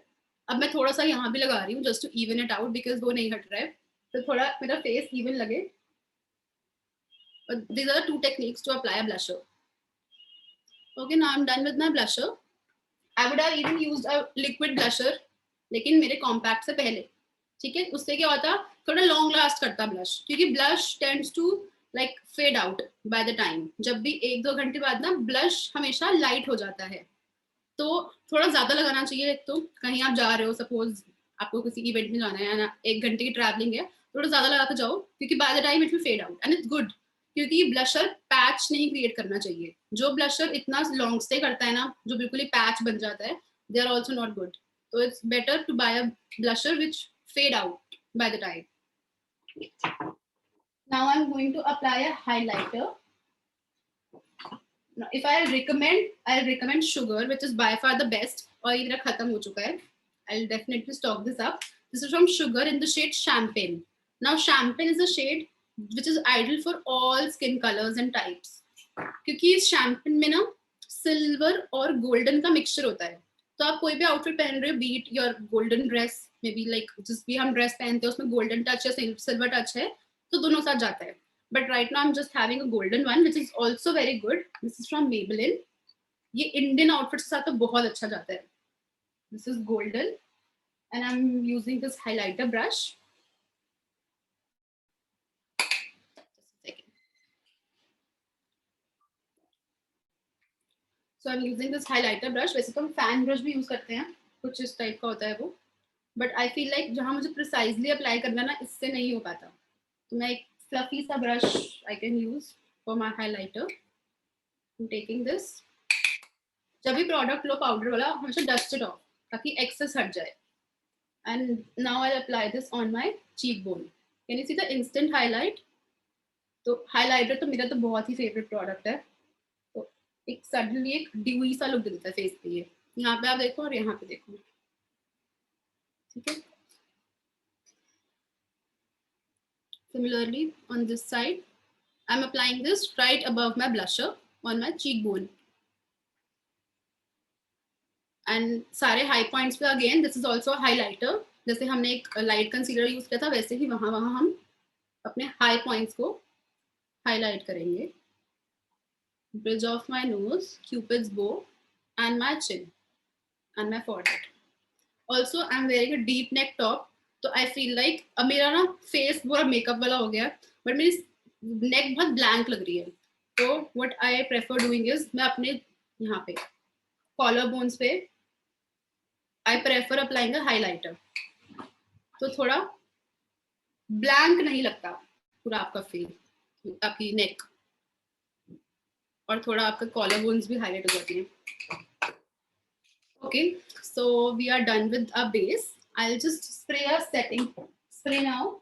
अब मैं थोड़ा सा यहाँ भी लगा रही हूँ just to even it out, because वो नहीं हट रहा है, तो थोड़ा मेरा फेस इवन लगे. These are the two techniques to apply a blusher. Okay, now I'm done with my blusher. I would have even used a liquid blusher, लेकिन मेरे कॉम्पैक्ट से पहले, ठीक है, उससे क्या होता, थोड़ा लॉन्ग लास्ट करता ब्लश, क्योंकि blush tends to like fade out by the time. जब भी 1-2 घंटे बाद ना ब्लश हमेशा लाइट हो जाता है, तो थोड़ा ज्यादा लगाना चाहिए. एक तो कहीं आप जा रहे हो, सपोज आपको किसी इवेंट में जाना है ना, 1 घंटे की ट्रैवलिंग है, थोड़ा ज्यादा लगा के जाओ, क्योंकि by the time it will fade out and it's good. क्योंकि ब्लशर पैच नहीं क्रिएट करना चाहिए. जो ब्लशर इतना लॉन्ग स्टे करता है ना, जो बिल्कुल ही पैच बन जाता है, they are also not good. तो it's better to buy a blusher which fade out by the time. Now I am going to apply a highlighter. If I recommend sugar, which is by far the best. और ये मेरा खत्म हो चुका है. I'll definitely stock this up. This is from Sugar in the shade Champagne. Now Champagne is a shade which is ideal for all skin colors and types. क्योंकि इस Champagne में ना सिल्वर और गोल्डन का मिक्सचर होता है. तो आप कोई भी आउटफिट पहन रहे हो, be it your golden dress, may be like जिस भी हम ड्रेस पहनते हैं उसमें गोल्डन टच है, सिल्वर टच है, तो दोनों साथ जाता है. But right now I'm just having a golden one, which is also very good. This is from Maybelline. ये इंडियन आउटफिट्स के साथ तो बहुत अच्छा जाता है. This is golden, and I'm using this highlighter brush. Just a second. So I'm using this highlighter brush. वैसे तो हम fan brush भी use करते हैं, कुछ इस टाइप का होता है वो. But I feel like जहाँ मुझे precisely apply करना ना, इससे नहीं हो पाता. तो मैं एक fluffy सा brush I can use for my highlighter. I'm taking this. जब भी प्रोडक्ट लो पाउडर वाला, हमेशा डस्ट इट ऑफ ताकि एक्सेस हट जाए. And now I apply this on my cheek bone. Can you see the instant highlight. तो highlighter तो मेरा तो बहुत ही फेवरेट प्रोडक्ट है. तो एक सडनली एक ड्यूई सा लुक देता है फेस पे. ये यहाँ पे आप देखो और यहाँ पे देखो, ठीक है. Similarly on this side I'm applying this right above my blusher on my cheekbone. And सारे हाई पॉइंट्स पे again this is also highlighter. जैसे हमने एक लाइट कंसीलर यूज किया था, वैसे ही वहां हम अपने हाई पॉइंट्स को हाईलाइट करेंगे. Bridge of my nose, Cupid's bow, and my chin and my forehead. Also I am wearing a deep neck top. तो आई फील लाइक अब मेरा ना फेस पूरा मेकअप वाला हो गया, बट मेरी नेक बहुत ब्लैंक लग रही है. तो what I prefer doing is, मैं अपने यहाँ पे कॉलर बोन्स पे I prefer applying a highlighter. तो थोड़ा ब्लैंक नहीं लगता पूरा आपका फेस. आपकी नेक, और थोड़ा आपका कॉलर बोन्स भी हाईलाइट हो जाती हैं. Okay, so we are done with our base. I'll just spray a setting spray now,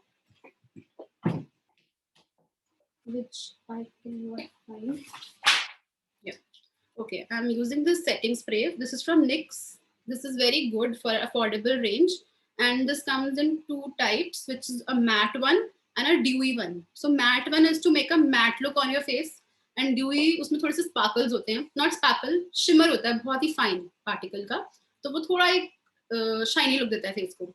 which I cannot find. Yeah. Okay, I'm using this setting spray. This is from NYX. This is very good for affordable range, and this comes in two types, which is a matte one and a dewy one. So matte one is to make a matte look on your face, and dewy उसमें थोड़े से sparkles होते हैं, not sparkle, shimmer होता है, बहुत ही fine particle का, तो वो थोड़ा एक shiny look देता है face को.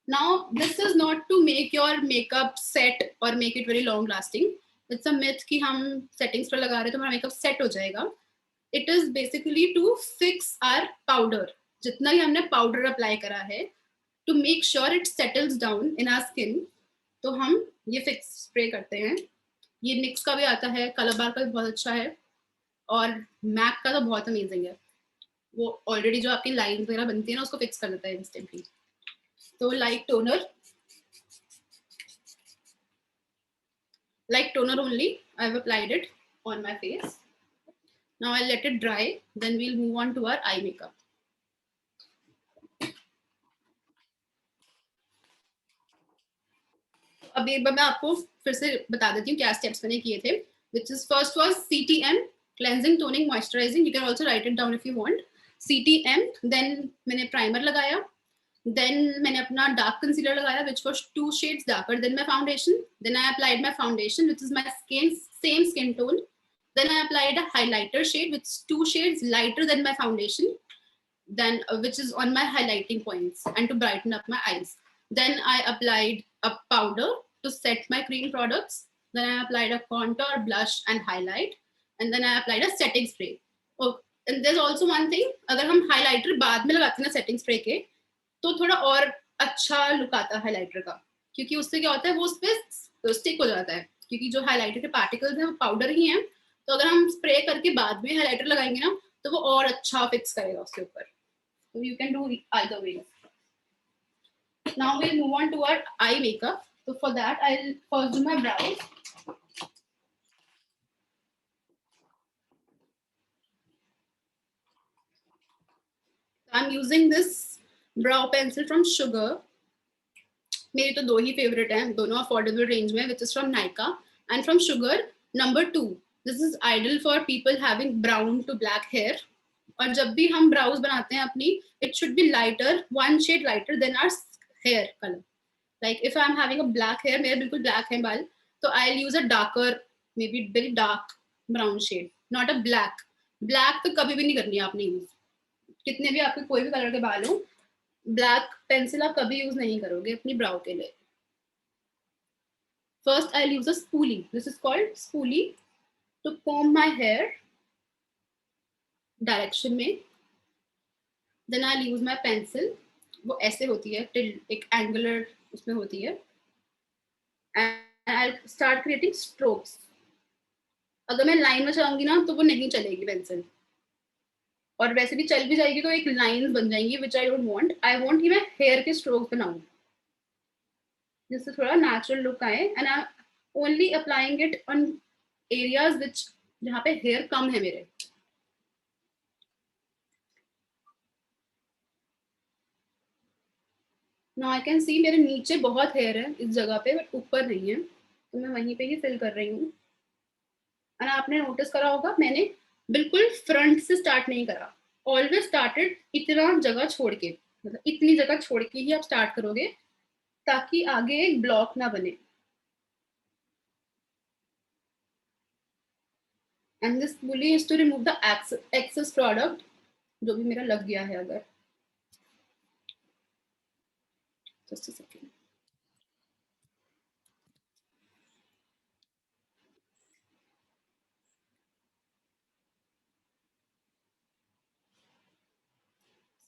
Now, this is not to make your makeup set or make it very long lasting. It's a myth कि हम settings पर लगा रहे हैं तो हमारा makeup set हो जाएगा. It is basically to fix our powder. जितना ही हमने powder apply करा है, to make sure it settles down in our skin, तो हम ये fix spray करते हैं. ये NYX का भी आता है, Color Bar का भी बहुत अच्छा है, और MAC का तो बहुत amazing है. वो already जो आपकी lines वगैरह बनती है ना, उसको fix कर देता है instantly. So like toner only, I've applied it on my face. Now I'll let it dry, then we'll move on to our eye makeup. अब एक बार मैं आपको फिर से बता देती हूँ क्या स्टेप्स मैंने किए थे, which is first was CTM, cleansing, toning, moisturizing. You can also write it down if you want. CTM, then मैंने primer लगाया, then मैंने अपना dark concealer लगाया, which was 2 shades darker than my foundation. Then I applied my foundation, which is my same skin tone. Then I applied a highlighter shade, which is 2 shades lighter than my foundation, then which is on my highlighting points and to brighten up my eyes. Then I applied a powder to set my cream products. Then I applied a contour, blush, and highlight. And then I applied a setting spray. Oh, and there's also one thing, अगर हम highlighter बाद में लगाते हैं ना setting spray के, तो थोड़ा और अच्छा लुक आता है हाइलाइटर का, क्योंकि उससे क्या होता है, वो उस पे स्टिक हो जाता है, क्योंकि जो हाइलाइटर के पार्टिकल्स हैं वो पाउडर ही हैं, तो अगर हम स्प्रे करके बाद में हाइलाइटर लगाएंगे ना, तो वो और अच्छा फिक्स करेगा उसके ऊपर. So you can do either way. Now we'll move on to our eye makeup. So for that, I'll first do my brows. I'm using this brow pencil from Sugar. मेरे तो 2 ही फेवरेट हैं, दोनों affordable range में, which is from Nykaa and from Sugar. Number 2, this is ideal for people having brown to black hair. और जब भी हम brows बनाते हैं अपनी, it should be lighter, 1 shade lighter than our hair color. Like if I'm having a black hair, मेरे बिल्कुल black है बाल, तो I'll use a darker, maybe very dark brown shade, not a black. Black तो कभी भी नहीं करनी है आपने यूज, कितने भी आपके कोई भी कलर के बाल हो, ब्लैक पेंसिल आप कभी यूज नहीं करोगे अपनी ब्राउ के लिए. First I'll use a spoolie. This is called spoolie to comb my hair direction में. Then I'll use my pencil. वो ऐसे होती है, एक एंगुलर उसमें होती है. And I'll start creating strokes. अगर मैं लाइन में चलाऊंगी ना तो वो नहीं चलेगी पेंसिल, और वैसे भी चल भी जाएगी तो एक लाइन बन जाएंगी, which I don't want. I want कि मैं हेयर के स्ट्रोक्स बनाऊं जिससे थोड़ा नेचुरल लुक आए, and I'm only applying it on areas which जहाँ पे हेयर कम है मेरे. Now I can see मेरे नीचे बहुत हेयर है इस जगह पे, बट ऊपर नहीं है, तो मैं वहीं पे ही फिल कर रही हूँ. और आपने नोटिस करा होगा मैंने बिल्कुल फ्रंट से स्टार्ट नहीं करा, ऑलवेज स्टार्टेड इतना जगह छोड़ के, मतलब इतनी जगह छोड़ के ही आप स्टार्ट करोगे ताकि आगे एक ब्लॉक ना बने. And this spoolie is to remove the excess product जो भी मेरा लग गया है. अगर just a second.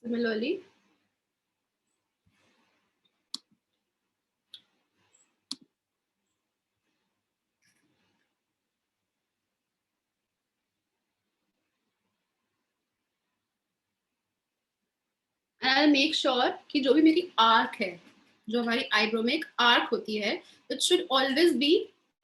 Similarly, and I'll make sure कि जो भी मेरी आर्क है, जो हमारी आईब्रो में एक आर्क होती है, it should always be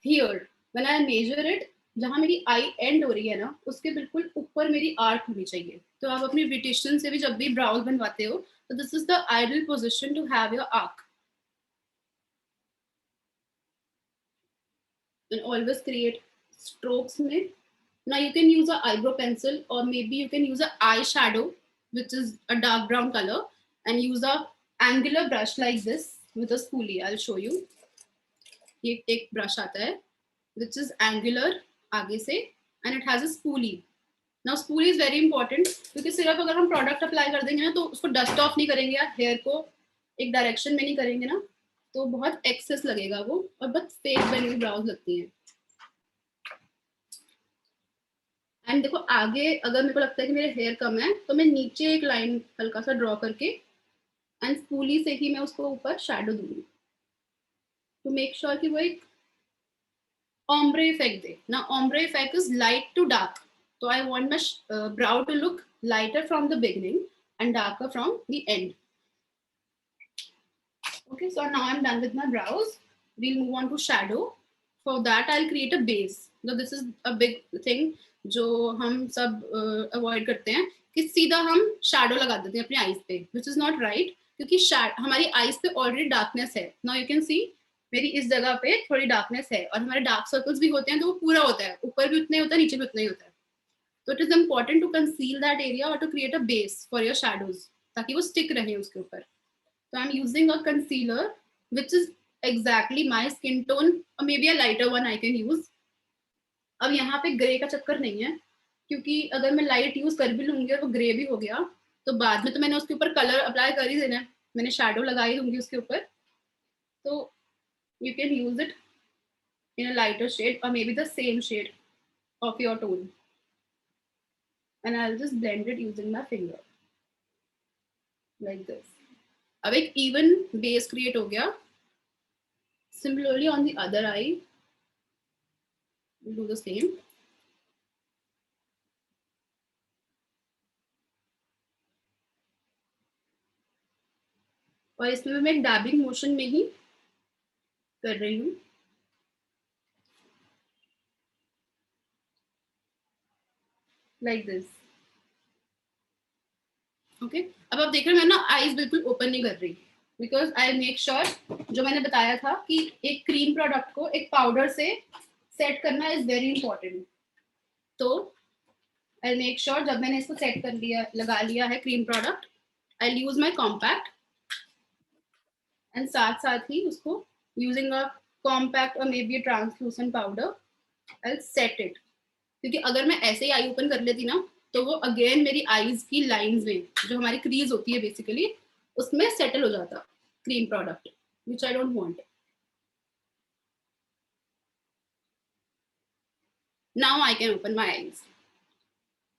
here. When I measure it, जहाँ मेरी आई एंड हो रही है ना, उसके बिल्कुल ऊपर मेरी आर्क होनी चाहिए। तो आप अपनी ब्यूटिशियन से भी जब भी ब्राउज बनवाते हो, तो this is the ideal position to have your arch. And always create strokes में. Now you can use a eyebrow pencil, or maybe you can use a eyeshadow, which is a dark brown color, and use a angular brush like this with a spoolie. I'll show you. ये एक brush आता है, which is angular आगे से, and it has a spoolie. Now spoolie is very important, क्योंकि सिर्फ अगर हम product apply कर देंगे ना, तो उसको dust off नहीं करेंगे या hair को एक direction में नहीं करेंगे ना, तो बहुत excess लगेगा वो, और बहुत fake बनी हुई brows लगती हैं. एंड देखो आगे अगर मेरे को लगता है कि मेरे हेयर कम है, तो मैं नीचे एक लाइन हल्का सा ड्रॉ करके एंड स्पूली से ही मैं उसको ऊपर शैडो दूंगी, टू मेक श्योर कि वो एक ombre इफेक्ट दे. ना ombre effect is light to dark, तो I want my brow to look lighter from the beginning and darker from the end. Okay, so now I'm done with my brows. We'll move on to shadow. For that I'll create a base. Now this is a big thing जो हम सब avoid करते हैं, कि सीधा हम shadow लगा देते हैं अपनी आईज पे, विच इज नॉट राइट, क्योंकि हमारी आईज पे ऑलरेडी डार्कनेस है. नाउ यू कैन सी मेरी इस जगह पे थोड़ी डार्कनेस है, और हमारे डार्क सर्कल्स भी होते हैं, तो वो पूरा होता है, ऊपर भी उतना ही होता है, नीचे भी उतना ही होता है. तो it is important to conceal that area और to create a base for your shadows, ताकि वो स्टिक रहे उसके ऊपर. तो I am using a concealer which is exactly my skin tone, और maybe a lighter one I can use. अब यहाँ पे ग्रे का चक्कर नहीं है, क्योंकि अगर मैं लाइट यूज कर भी लूंगी और वो ग्रे भी हो गया, तो बाद में तो मैंने उसके ऊपर कलर अप्लाई कर ही देना है, मैंने शैडो लगा ही दूंगी उसके ऊपर. तो you can use it in a lighter shade, और maybe the same shade of your tone, and I will just blend it using my finger like this. अब एक इवन बेस क्रिएट हो गया. Similarly on the other eye do the same. और इसमें मैं एक डैबिंग motion में ही कर रही हूँ, लाइक दिस. ओके, अब आप देख रहे हो मैं ना आईज बिल्कुल ओपन नहीं कर रही, बिकॉज आई मेक श्योर, जो मैंने बताया था कि एक क्रीम प्रोडक्ट को एक पाउडर से सेट करना इज वेरी इंपॉर्टेंट. तो आई मेक श्योर जब मैंने इसको सेट कर लिया, लगा लिया है cream product, I use my compact, and साथ साथ ही उसको यूजिंग अ कॉम्पैक्ट और may be translucent powder I set it. क्योंकि अगर मैं ऐसे ही आई ओपन कर लेती ना, तो वो अगेन मेरी आईज की लाइंस में जो हमारी क्रीज होती है बेसिकली, उसमें सेटल हो जाता cream product, which I don't want. Now I can open my eyes,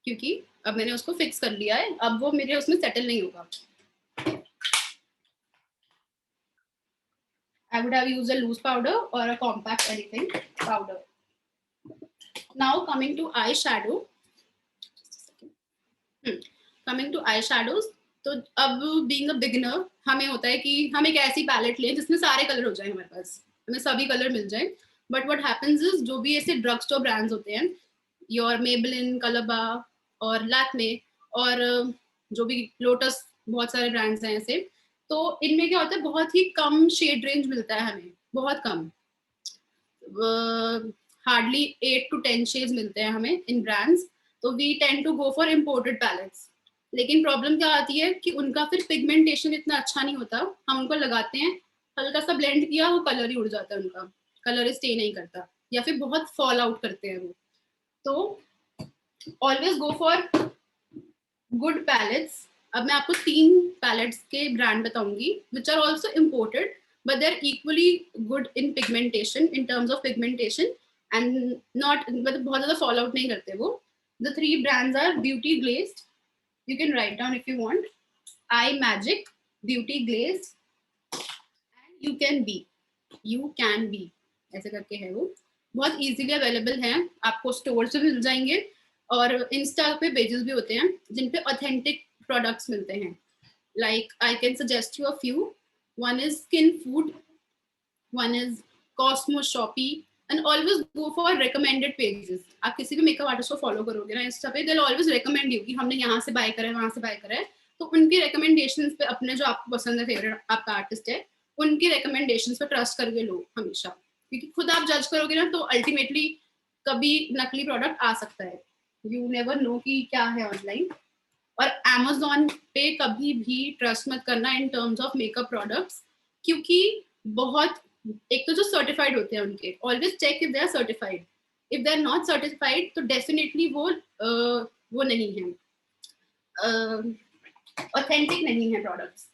क्योंकि अब मैंने उसको फिक्स कर लिया है, अब वो मेरे उसमें सेटल नहीं होगा. I would have used a loose powder or a compact anything powder. Now coming to eyeshadow. Coming to eyeshadows, तो अब being a beginner हमें होता है कि हम एक ऐसी पैलेट लें जिसमें सारे कलर हो जाए, हमारे पास हमें सभी कलर मिल जाए. बट व्हाट हैपेंस इज, जो भी ऐसे ड्रग स्टोर ब्रांड्स होते हैं, योर मेबलिन, कलबा और लैक्मे, और जो भी लोटस, बहुत सारे ब्रांड्स हैं ऐसे, तो इनमें क्या होता है, बहुत ही कम शेड रेंज मिलता है हमें, बहुत कम, हार्डली 8 to 10 शेड्स मिलते हैं हमें इन ब्रांड्स. तो we tend to go for imported palettes. लेकिन प्रॉब्लम क्या आती है कि उनका फिर पिगमेंटेशन इतना अच्छा नहीं होता. हम उनको लगाते हैं, हल्का सा ब्लेंड किया, वो कलर ही उड़ जाता है, उनका कलर स्टे नहीं करता, या फिर बहुत फॉल आउट करते हैं वो. तो always go for good palettes. अब मैं आपको 3 पैलेट्स के ब्रांड बताऊंगी, which are also imported, but they're equally good in pigmentation, in terms of pigmentation, and not, मतलब बहुत ज़्यादा fall out नहीं करते वो. The 3 brands are Beauty Glazed, you can write down if you want, Eye Magic, Beauty Glazed, and You Can Be, ऐसे करके है वो. बहुत easily available है, आपको स्टोर से मिल जाएंगे, और इंस्टा पे पेजेस भी होते हैं जिन पे ऑथेंटिक प्रोडक्ट्स मिलते हैं. Like I can suggest you a few. One is Skin Food, one is Cosmo Shoppy, and always go for recommended pages. आप किसी भी मेकअप आर्टिस्ट को फॉलो करोगे ना इंस्टा पे, they'll always recommend you कि हमने यहाँ से बाय करा है, वहाँ से बाय करा है, तो उनकी recommendations पे अपने जो आपको पसंद है, फेवरेट आपका आर्टिस्ट है, उनकी recommendations पे ट्रस्ट करके लो हमेशा, क्योंकि खुद आप जज करोगे ना तो अल्टीमेटली कभी नकली प्रोडक्ट आ सकता है, यू नेवर नो कि क्या है ऑनलाइन। और Amazon पे कभी भी ट्रस्ट मत करना in terms of makeup products, क्योंकि बहुत, एक तो जो सर्टिफाइड होते हैं उनके, always check if they are certified, if they are not certified तो डेफिनेटली वो नहीं है, ऑथेंटिक नहीं है प्रोडक्ट्स।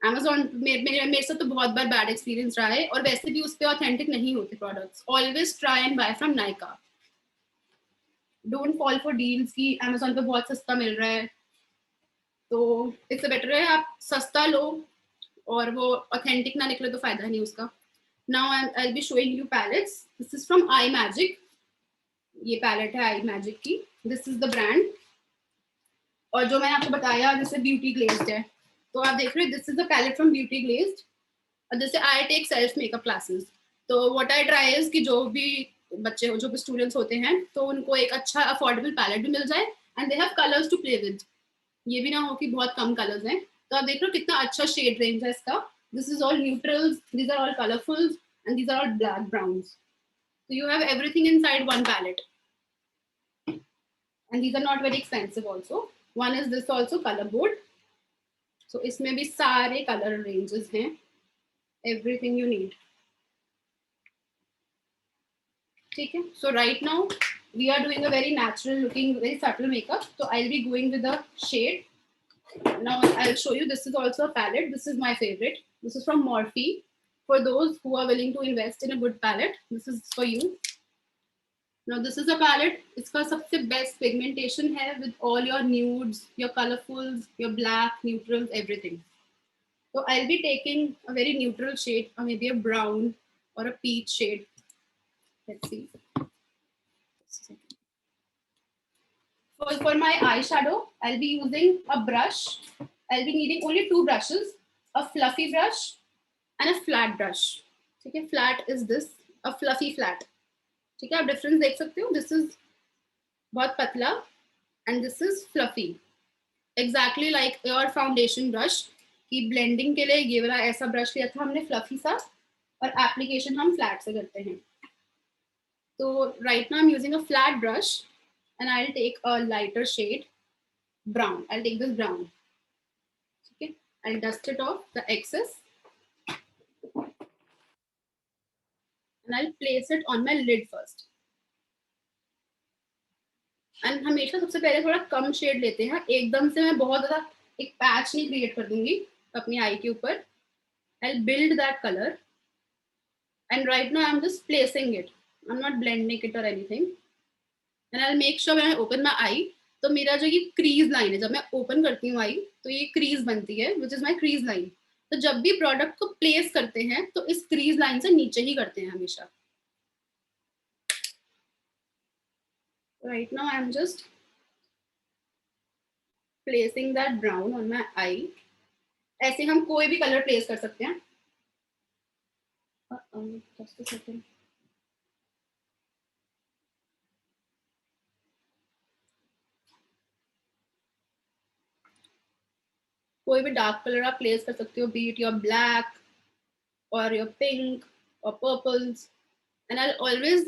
Amazon मेरे से तो बहुत बार बैड एक्सपीरियंस रहा है, और वैसे भी उस पर ऑथेंटिक नहीं होते products. Always try and buy from Nykaa, don't fall for deals कि Amazon पे बहुत सस्ता मिल रहा है, तो इससे बेटर है आप सस्ता लो और वो ऑथेंटिक ना निकले तो फायदा नहीं उसका। Now I be showing you palettes. This is from Eye Magic, ये पैलेट है आई मैजिक की, दिस इज द ब्रांड। और जो मैंने आपको बताया जैसे ब्यूटी ग्लेज्ड है, तो आप देख रहे हो this is the palette from Beauty Glazed. और जैसे I take self makeup classes, तो व्हाट आई ट्राई इज कि जो भी बच्चे जो भी स्टूडेंट्स होते हैं तो उनको एक अच्छा अफोर्डेबल पैलेट भी मिल जाए, and they have colours to play with, ये भी ना हो कि बहुत कम कलर्स हैं। तो आप देख रहे हो कितना अच्छा शेड रेंज है इसका। This is all neutrals, these are all colourfuls, and these are all black browns, so you have everything inside one palette, and these are not very expensive also. One is this also color board, so इसमें भी सारे color ranges हैं, everything you need, ठीक है। So right now we are doing a very natural looking, very subtle makeup, so I'll be going with the shade. Now I'll show you, this is also a palette, this is my favorite, this is from Morphe. For those who are willing to invest in a good palette, this is for you. Now this is a palette, इसका सबसे best pigmentation है with all your nudes, your colorfuls, your black, neutrals, everything. So I'll be taking a very neutral shade, or maybe a brown or a peach shade. Let's see. For my eyeshadow, I'll be using a brush. I'll be needing only two brushes, a fluffy brush and a flat brush. ठीक है, flat is this, a fluffy flat. ठीक है, आप difference देख सकते हो, this is बहुत पतला and this is fluffy, exactly like your foundation brush की ब्लेंडिंग के लिए ये वाला ऐसा ब्रश लिया था हमने फ्लफी सा, और एप्लीकेशन हम फ्लैट से करते हैं। तो right now I am using a flat brush and I will take a lighter shade brown, I will take this brown, ठीक है, I will dust it off the excess and I'll place it on my lid first. And हमेशा सबसे पहले थोड़ा कम shade लेते हैं, एकदम से मैं बहुत ज़्यादा एक पैच नहीं क्रिएट कर दूंगी अपनी आई के ऊपर। I'll build that color and right now I'm just placing it, I'm not blending it or anything, and I'll make sure when I open my eye, तो मेरा जो ये क्रीज लाइन है, जब मैं ओपन करती हूँ आई तो ये क्रीज बनती है which is my crease line. तो जब भी प्रोडक्ट को प्लेस करते हैं तो इस क्रीज लाइन से नीचे ही करते हैं हमेशा। Right now I'm just placing that brown on my eye. ऐसे हम कोई भी कलर प्लेस कर सकते हैं। Just a second. कोई भी डार्क कलर आप प्लेस कर सकते हो, be it your black or your pink or purples, and I'll always,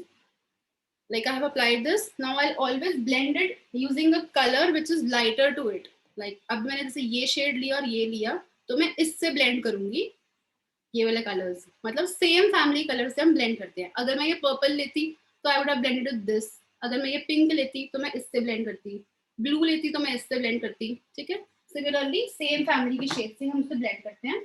like I have applied this, now I'll always blend it using a color which is lighter to it. Like अब मैंने जैसे ये shade लिया और ये लिया, तो मैं इससे ब्लेंड करूंगी ये वाले कलर्स, मतलब सेम फैमिली कलर से हम ब्लेंड करते हैं। अगर मैं ये पर्पल लेती तो I would have blended with this, अगर मैं ये पिंक लेती तो मैं इससे ब्लेंड करती, ब्लू लेती तो मैं इससे ब्लेंड करती, ठीक है। सिमिलरली सेम फैमिली की शेड से हम इससे ब्लेंड करते हैं।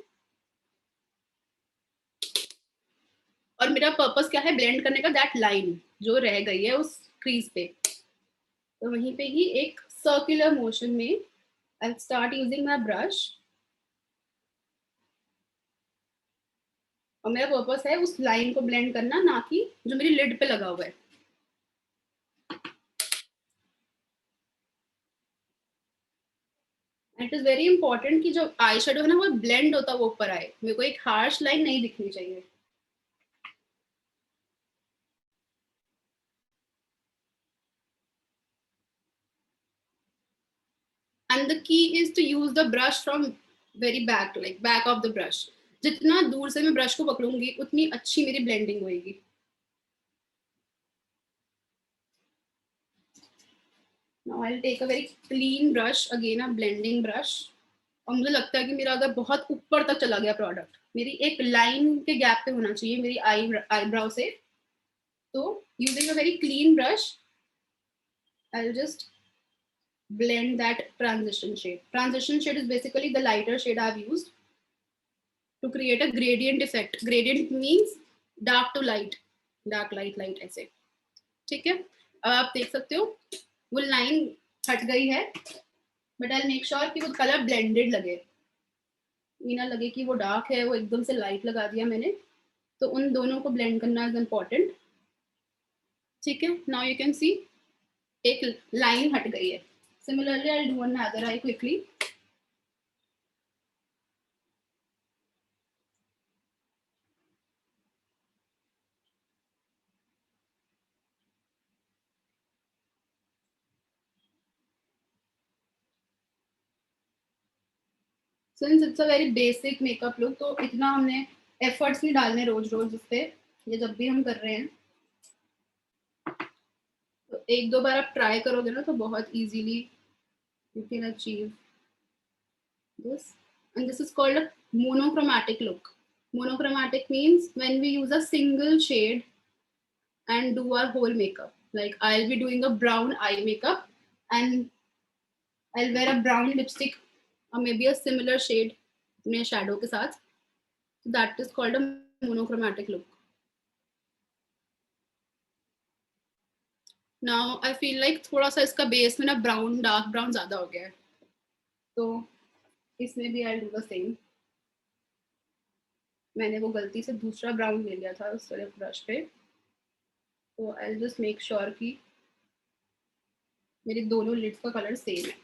और मेरा पर्पस क्या है ब्लेंड करने का, दैट लाइन जो रह गई है उस क्रीज पे, तो वहीं पे ही एक सर्कुलर मोशन में I start using my brush, और मेरा पर्पस है उस लाइन को ब्लेंड करना, ना कि जो मेरी लिड पे लगा हुआ है। इट इज वेरी इंपॉर्टेंट कि जो आई शेडो है ना वो ब्लेंड होता वो ऊपर आए, मेरे को एक हार्श लाइन नहीं दिखनी चाहिए। And the key is to use the brush from very back, like back of the brush. जितना दूर से मैं ब्रश को पकड़ूंगी उतनी अच्छी मेरी ब्लेंडिंग होएगी. Now I'll take a very clean brush, again a blending brush. और मुझे लगता है कि मेरा अगर बहुत ऊपर तक चला गया प्रोडक्ट, मेरी एक लाइन के गैप पे होना चाहिए मेरी आईब्राउ से. तो using a very clean brush, I'll just blend that transition shade. Transition shade is basically the lighter shade I've used to create a gradient effect. Gradient means dark to light, dark light light ऐसे. ठीक है, अब आप देख सकते हो वो line हट गई है, बट आई मेक श्योर कि वो कलर ब्लेंडेड लगे, ये ना लगे कि वो डार्क है वो एकदम से लाइट लगा दिया मैंने. तो उन दोनों को ब्लेंड करना इज इम्पोर्टेंट. ठीक है, नाउ यू कैन सी एक लाइन हट गई है. Similarly I do another I quickly. Since it's a very basic makeup look, तो इतना हमने एफर्ट्स नहीं डालने रोज रोज इस पे. ये जब भी हम कर रहे हैं तो एक दो बार आप ट्राई करोगे ना तो बहुत easily you can achieve this. And this is called a monochromatic look. Monochromatic means when we use a single shade and do our whole makeup. Like I'll be doing a brown eye makeup and I'll wear a brown lipstick or maybe a similar shade में shadow के साथ. So that is called a monochromatic look. Now I feel like थोड़ा सा इसका base में ना brown dark brown ज़्यादा हो गया है, तो इसमें भी I'll do the same. मैंने वो गलती से दूसरा brown ले लिया था उस वाले brush पे, तो I'll just make sure कि मेरे दोनों lids का color same है.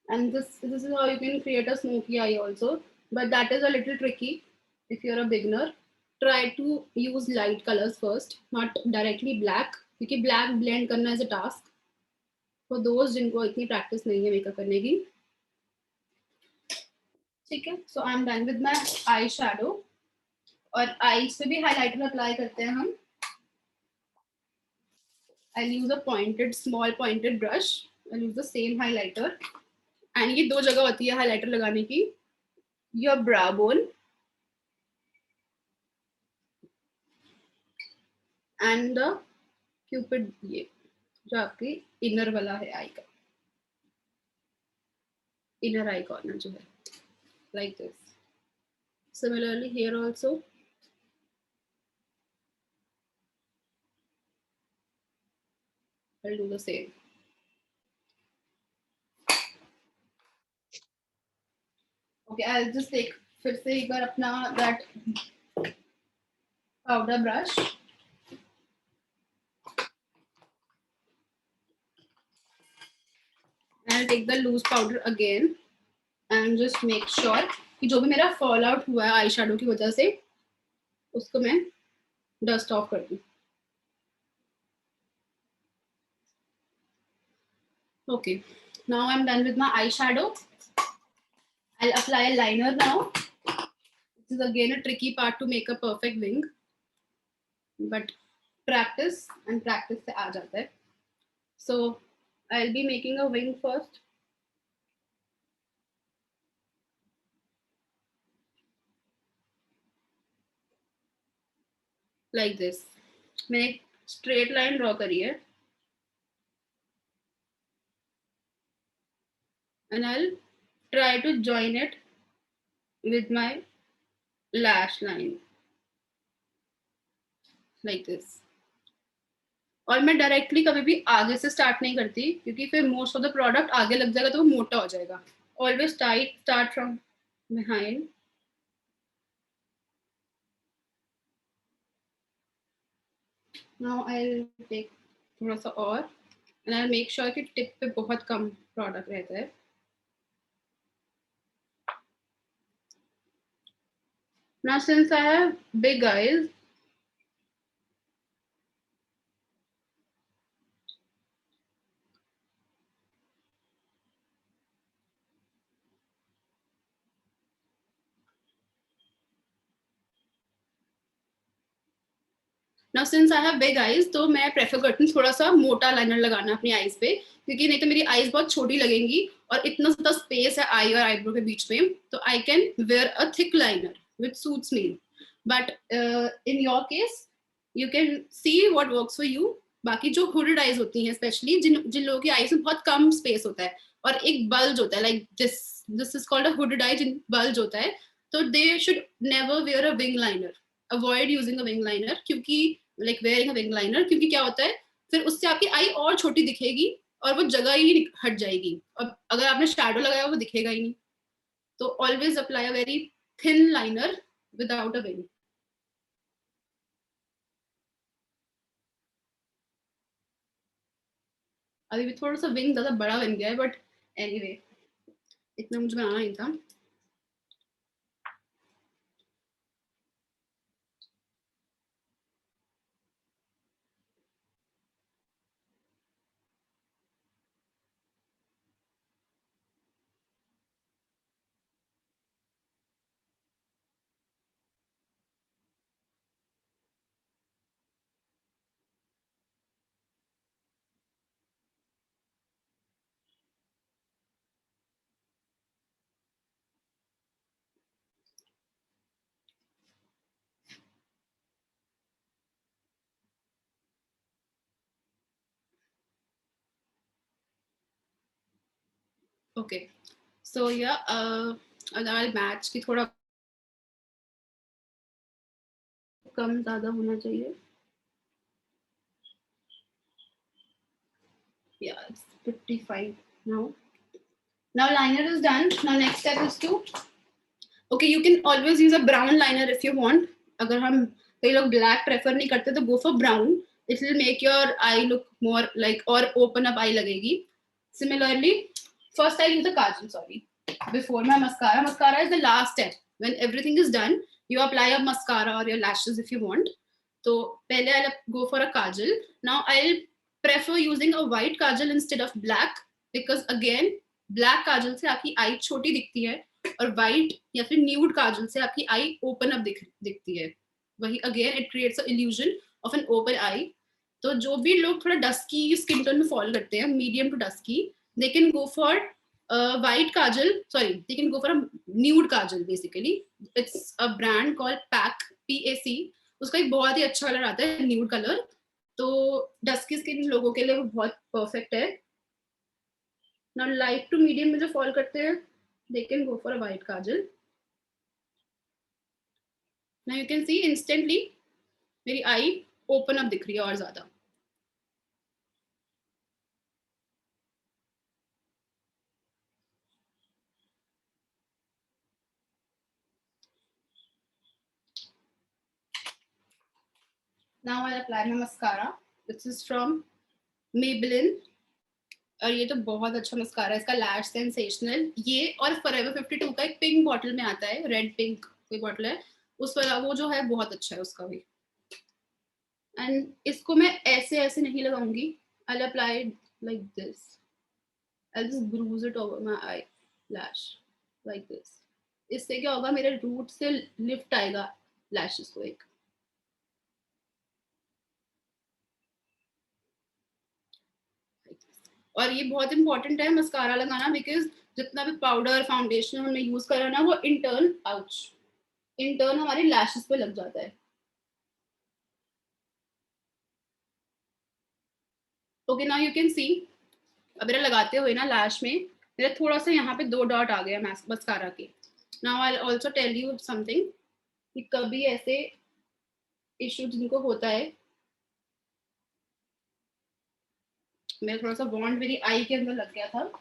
And this is how you can create a smoky eye also, but that is a little tricky if you're a beginner. Try to use light colors first, not directly black, क्योंकि black blend करना is a task for those जिनको इतनी practice नहीं है makeup करने की. ठीक है, so I'm done with my eye shadow. और eyes पे भी highlighter apply करते हैं हम. I'll use a pointed, small pointed brush. I'll use the same highlighter. And ये दो जगह होती है highlighter लगाने की. Your brow bone and the cupid, ये जो आपकी इनर वाला है आई का, इनर आई कॉर्नर जो है, like this. Similarly here also I'll do the same. Okay, I'll just take फिर से एक बार अपना that powder brush and I'll take the loose powder again and just make sure कि जो भी मेरा fall out हुआ है आई shadow की वजह से उसको मैं dust off कर दूँ. Okay, now I'm done with my eyeshadow. I'll apply a liner now. This is again a tricky part to make a perfect wing, but practice and practice से आ जाता है. So I'll be making a wing first. Like this. मैंने एक straight line draw करी है. And I'll try to join it with my lash line. Like this. और मैं directly कभी भी आगे से स्टार्ट नहीं करती क्योंकि फिर मोस्ट ऑफ द प्रोडक्ट आगे लग जाएगा तो वो मोटा हो जाएगा. Always start from behind. Now I will take थोड़ा सा और and I'll make sure कि टिप पे बहुत कम प्रोडक्ट रहता है. Now since I have big eyes, now since I have big eyes तो मैं प्रेफर करती हूँ थोड़ा सा मोटा लाइनर लगाना अपनी आईज पे, क्योंकि नहीं तो मेरी आईज बहुत छोटी लगेंगी और इतना ज़्यादा स्पेस है आई और आईब्रो के बीच में, तो I can wear a thick liner which suits me. But in your case you can see what works for you. बाकी जो हुडेड आईज होती हैं, स्पेशली जिन जिन लोगों की आईज में बहुत कम स्पेस होता है और एक बल्ज होता है, like this is called a hooded eye, जिन बल्ज होता है, तो they should never wear a wing liner. Avoid using a wing liner, क्योंकि like wearing a wing liner, क्योंकि क्या होता है फिर उससे आपकी आई और छोटी दिखेगी और वो जगह ही हट जाएगी, और अगर आपने शैडो लगाया वो दिखेगा ही नहीं. तो always apply a very thin liner without a wing. अभी भी थोड़ा सा विंग ज्यादा बड़ा बन गया है, बट एनीवे इतना मुझे बनाना नहीं था. ओके, सो या अगर मैच की थोड़ा कम ज्यादा होना चाहिए. Yeah, it's 55 now. Now liner is done. Now next step is to, okay, you can always use a brown liner if you want. अगर हम कई लोग black prefer नहीं करते तो go for brown. It will make your eye look more like, और open up eye लगेगी. Similarly, first I use a kajal. Sorry, before my mascara. Mascara is the last step. When everything is done, you apply a mascara or your lashes if you want. तो पहले I'll go for a kajal. Now I'll prefer using a white kajal instead of black, because again black kajal से आपकी eye छोटी दिखती है और white या फिर न्यूड काजल से आपकी आई ओपन अप दिखती है. वही again it creates a illusion of an open eye. तो जो भी लोग थोड़ा डस्की स्किन टोन में फॉलो करते हैं, medium to dusky, they can go for white kajal. Sorry, they can go for a nude kajal. Basically it's a brand called PAC, PAC. उसका एक बहुत ही अच्छा कलर आता है, न्यूड कलर. तो डस्की स्किन लोगों के लिए वो बहुत परफेक्ट है. ना लाइट टू मीडियम में जो फॉल करते हैं, they can go for a white kajal. Now you can see instantly मेरी आई ओपन अप दिख रही है और ज्यादा. Now I'll apply my mascara. This is from Maybelline. और ये तो बहुत अच्छा मस्कारा है, इसका लैश सेंसेशनल. ये और फॉरएवर 52 का एक पिंक बॉटल में आता है, रेड पिंक कोई बॉटल है, उस पर वो जो है बहुत अच्छा है उसका भी. एंड इसको मैं ऐसे ऐसे नहीं लगाऊंगी. I'll apply it like this. I'll just bruise it over my eyelash like this. इससे क्या होगा, मेरे रूट से लिफ्ट आएगा लैशेस को एक. और ये बहुत इंपॉर्टेंट है मस्कारा लगाना, बिकॉज जितना भी पाउडर फाउंडेशन हमने यूज करा ना, वो इंटर्न हमारे लैशेस पे लग जाता है. ओके, नाउ यू कैन सी अब मेरा लगाते हुए ना लैश में मेरा थोड़ा सा यहाँ पे 2 डॉट आ गया मस्कारा के. Now I also tell you something, कि कभी ऐसे इशू जिनको होता है, मेरा थोड़ा सा बॉन्ड मेरी आई के अंदर लग गया था.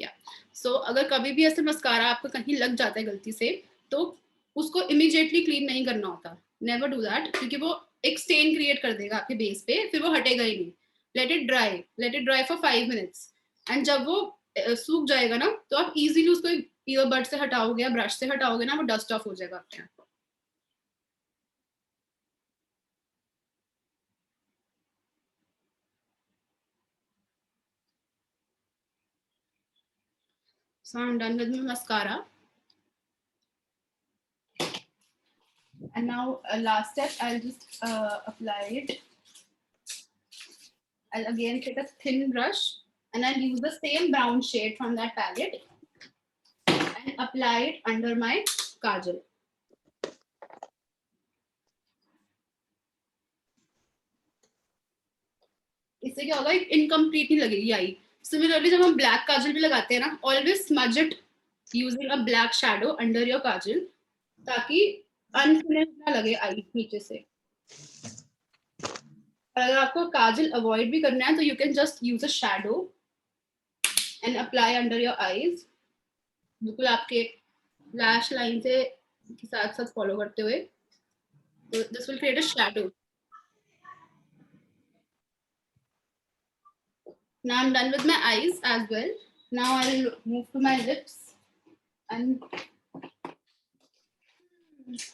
या सो अगर कभी भी ऐसे मस्कारा आपको कहीं लग जाता है गलती से, तो उसको इमीडिएटली क्लीन नहीं करना होता. नेवर डू दैट, क्योंकि वो एक स्टेन क्रिएट कर देगा आपके बेस पे, फिर वो हटेगा ही नहीं. let it dry for 5 minutes. And जब वो सूख जाएगा ना, तो आप easily उसको ईयरबड से हटाओगे या ब्रश से हटाओगे ना, वो डस्ट ऑफ हो जाएगा अपने आप। So I'm done with my mascara. And now last step, I'll just apply it. I'll again take a thin brush and I'll use the same brown shade from that palette and apply it under my kajal. इससे क्या होगा, एक incomplete नहीं लगेगी आई। Similarly जब हम black काजल भी लगाते हैं ना, always smudge it using a black shadow under your kajal, ताकि अनफिनिश्ड ना लगे आई नीचे से। अगर आपको काजल अवॉइड भी करना है तो you can just use a shadow and apply under your eyes, बिल्कुल आपके लैश लाइन से के साथ साथ फॉलो करते हुए। तो this will create a shadow. Now I'm done with my eyes as well. Now I'll move to my lips and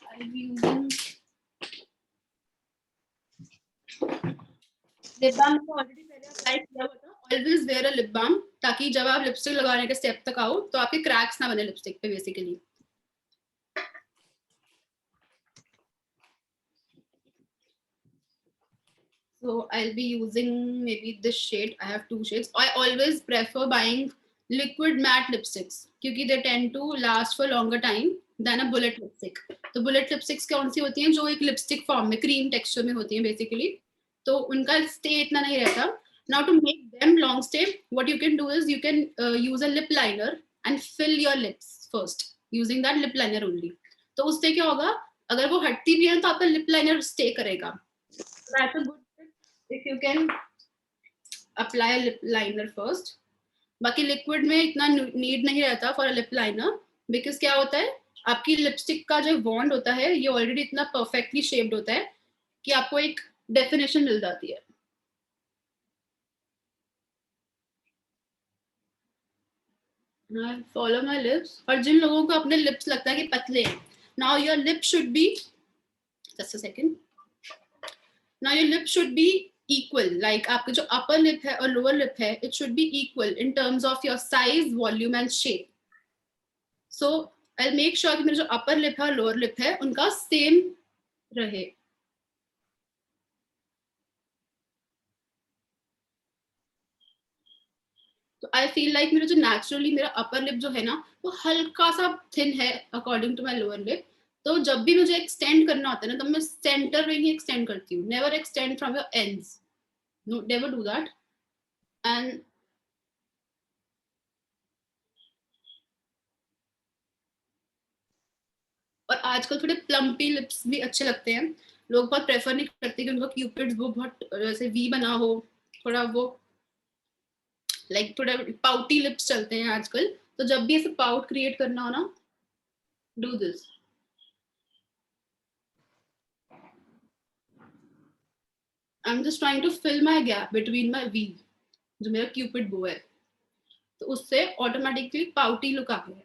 I'll be using lip balm को already पहले apply किया हुआ था। Always wear a lip balm ताकि जब आप lipstick लगाने के स्टेप तक आओ तो आपके क्रैक्स ना बने लिपस्टिक पे basically. So I'll be using maybe this shade. I have 2 shades. I always prefer buying liquid matte lipsticks क्योंकि they tend to last for longer time than a bullet lipstick. तो bullet lipsticks कौन सी होती हैं, जो एक lipstick form में cream texture में होती हैं basically, तो उनका stay इतना नहीं रहता. Now to make them long stay, what you can do is you can use a lip liner and fill your lips first using that lip liner only. तो उससे क्या होगा, अगर वो हटती भी है तो आपका lip liner stay करेगा. That's a good if you can apply a lip liner first. बाकी लिक्विड में इतना नीड नहीं रहता for a lip liner, because क्या होता है, आपकी लिपस्टिक का जो बॉन्ड होता है ये ऑलरेडी इतना परफेक्टली शेप्ड होता है कि आपको एक डेफिनेशन मिल जाती है. Follow my lips. और जिन लोगों को अपने लिप्स लगता है कि पतले हैं, now your lip should be, just a second, now your lip should be equal, like आपके जो upper lip है और lower lip है, it should be equal in terms of your size, volume and shape. So I'll make sure कि मेरा जो upper lip है और lower lip है उनका same रहे. तो I feel like मेरा जो naturally मेरा upper lip जो है ना वो हल्का सा thin है according to my lower lip. तो जब भी मुझे extend करना होता है ना, तब मैं center में ही extend करती हूँ. Never extend from your ends. No, never do that. And और आजकल थोड़े प्लम्पी लिप्स भी अच्छे लगते हैं. लोग बहुत प्रेफर नहीं करते कि उनका क्यूपिड्स वो बहुत जैसे वी बना हो, थोड़ा वो लाइक थोड़ा पाउटी लिप्स चलते हैं आजकल. तो जब भी ऐसे पाउट क्रिएट करना हो ना, do this. I am just trying to fill my gap between my V, जो मेरा क्यूपिड बो है, तो उससे ऑटोमेटिकली पाउटी लुक आ गया है.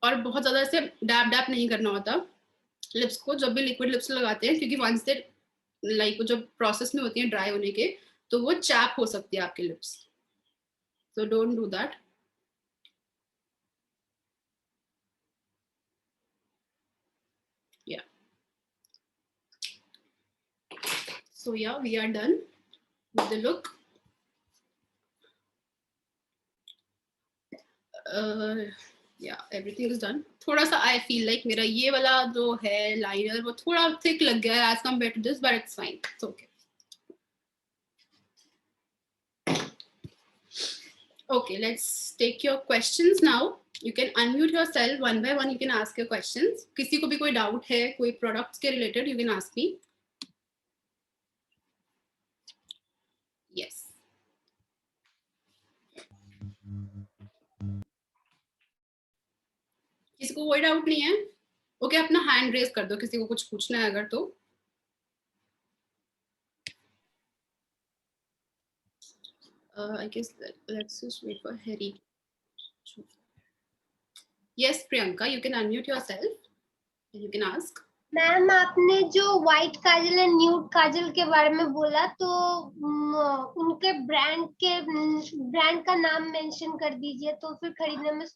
और बहुत ज्यादा ऐसे डैप डैप नहीं करना होता लिप्स को जब भी लिक्विड लिप्स लगाते हैं, क्योंकि वंस दे लाइक जो प्रोसेस में होती है ड्राई होने के, तो वो चैप हो सकती है आपके lips. So don't do that. Yeah. So yeah, we are done with the look. Yeah, everything is done. थोड़ा सा I feel like मेरा ये वाला जो है लाइनर वो थोड़ा thick लग गया है as compared to this, but it's fine. It's okay. Okay, let's take your questions now. You can unmute yourself one by one. You can ask your questions. किसी को भी कोई doubt है कोई products के related, you can ask me. किसी को कोई डाउट नहीं है? ओके, अपना हैंड रेज कर दो किसी को कुछ पूछना है अगर तो। I guess let's just wait for Harry. Yes, Priyanka, you can unmute yourself. You can ask. Ma'am आपने जो व्हाइट काजल और न्यूड काजल के बारे में बोला, तो उनके ब्रांड का नाम मेंशन कर दीजिए, तो फिर खरीदने में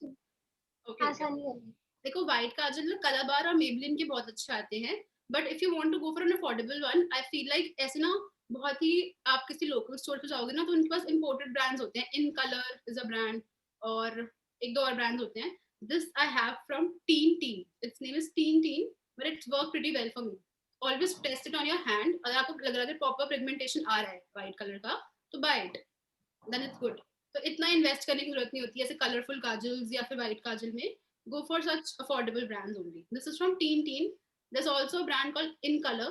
आसानी होगी। देखो, व्हाइट काजल ना कलाबार और मेबलिन के बहुत अच्छे आते हैं, but if you want to go for an affordable one, I feel like ऐसे ना बहुत ही आप किसी लोकल स्टोर पे जाओगे ना, तो उनके पास इंपोर्टेड ब्रांड्स होते हैं। In Colour is a brand, और एक दो और ब्रांड्स होते हैं। This I have from teen teen, its name is teen teen, but it's work pretty well for me. Always test it on your hand, अगर आपको लग रहा है प्रॉपर पिगमेंटेशन आ रहा है व्हाइट कलर का, तो buy it, then it's good. तो इतना इन्वेस्ट करने की जरूरत नहीं होती है ऐसे कलरफुल काजल्स या फिर व्हाइट काजल में। Go for such affordable brands only. This is from Teen Teen. There's also a brand called In Color,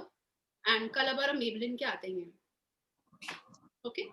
and Calabar और Maybelline के आते हैं. Okay.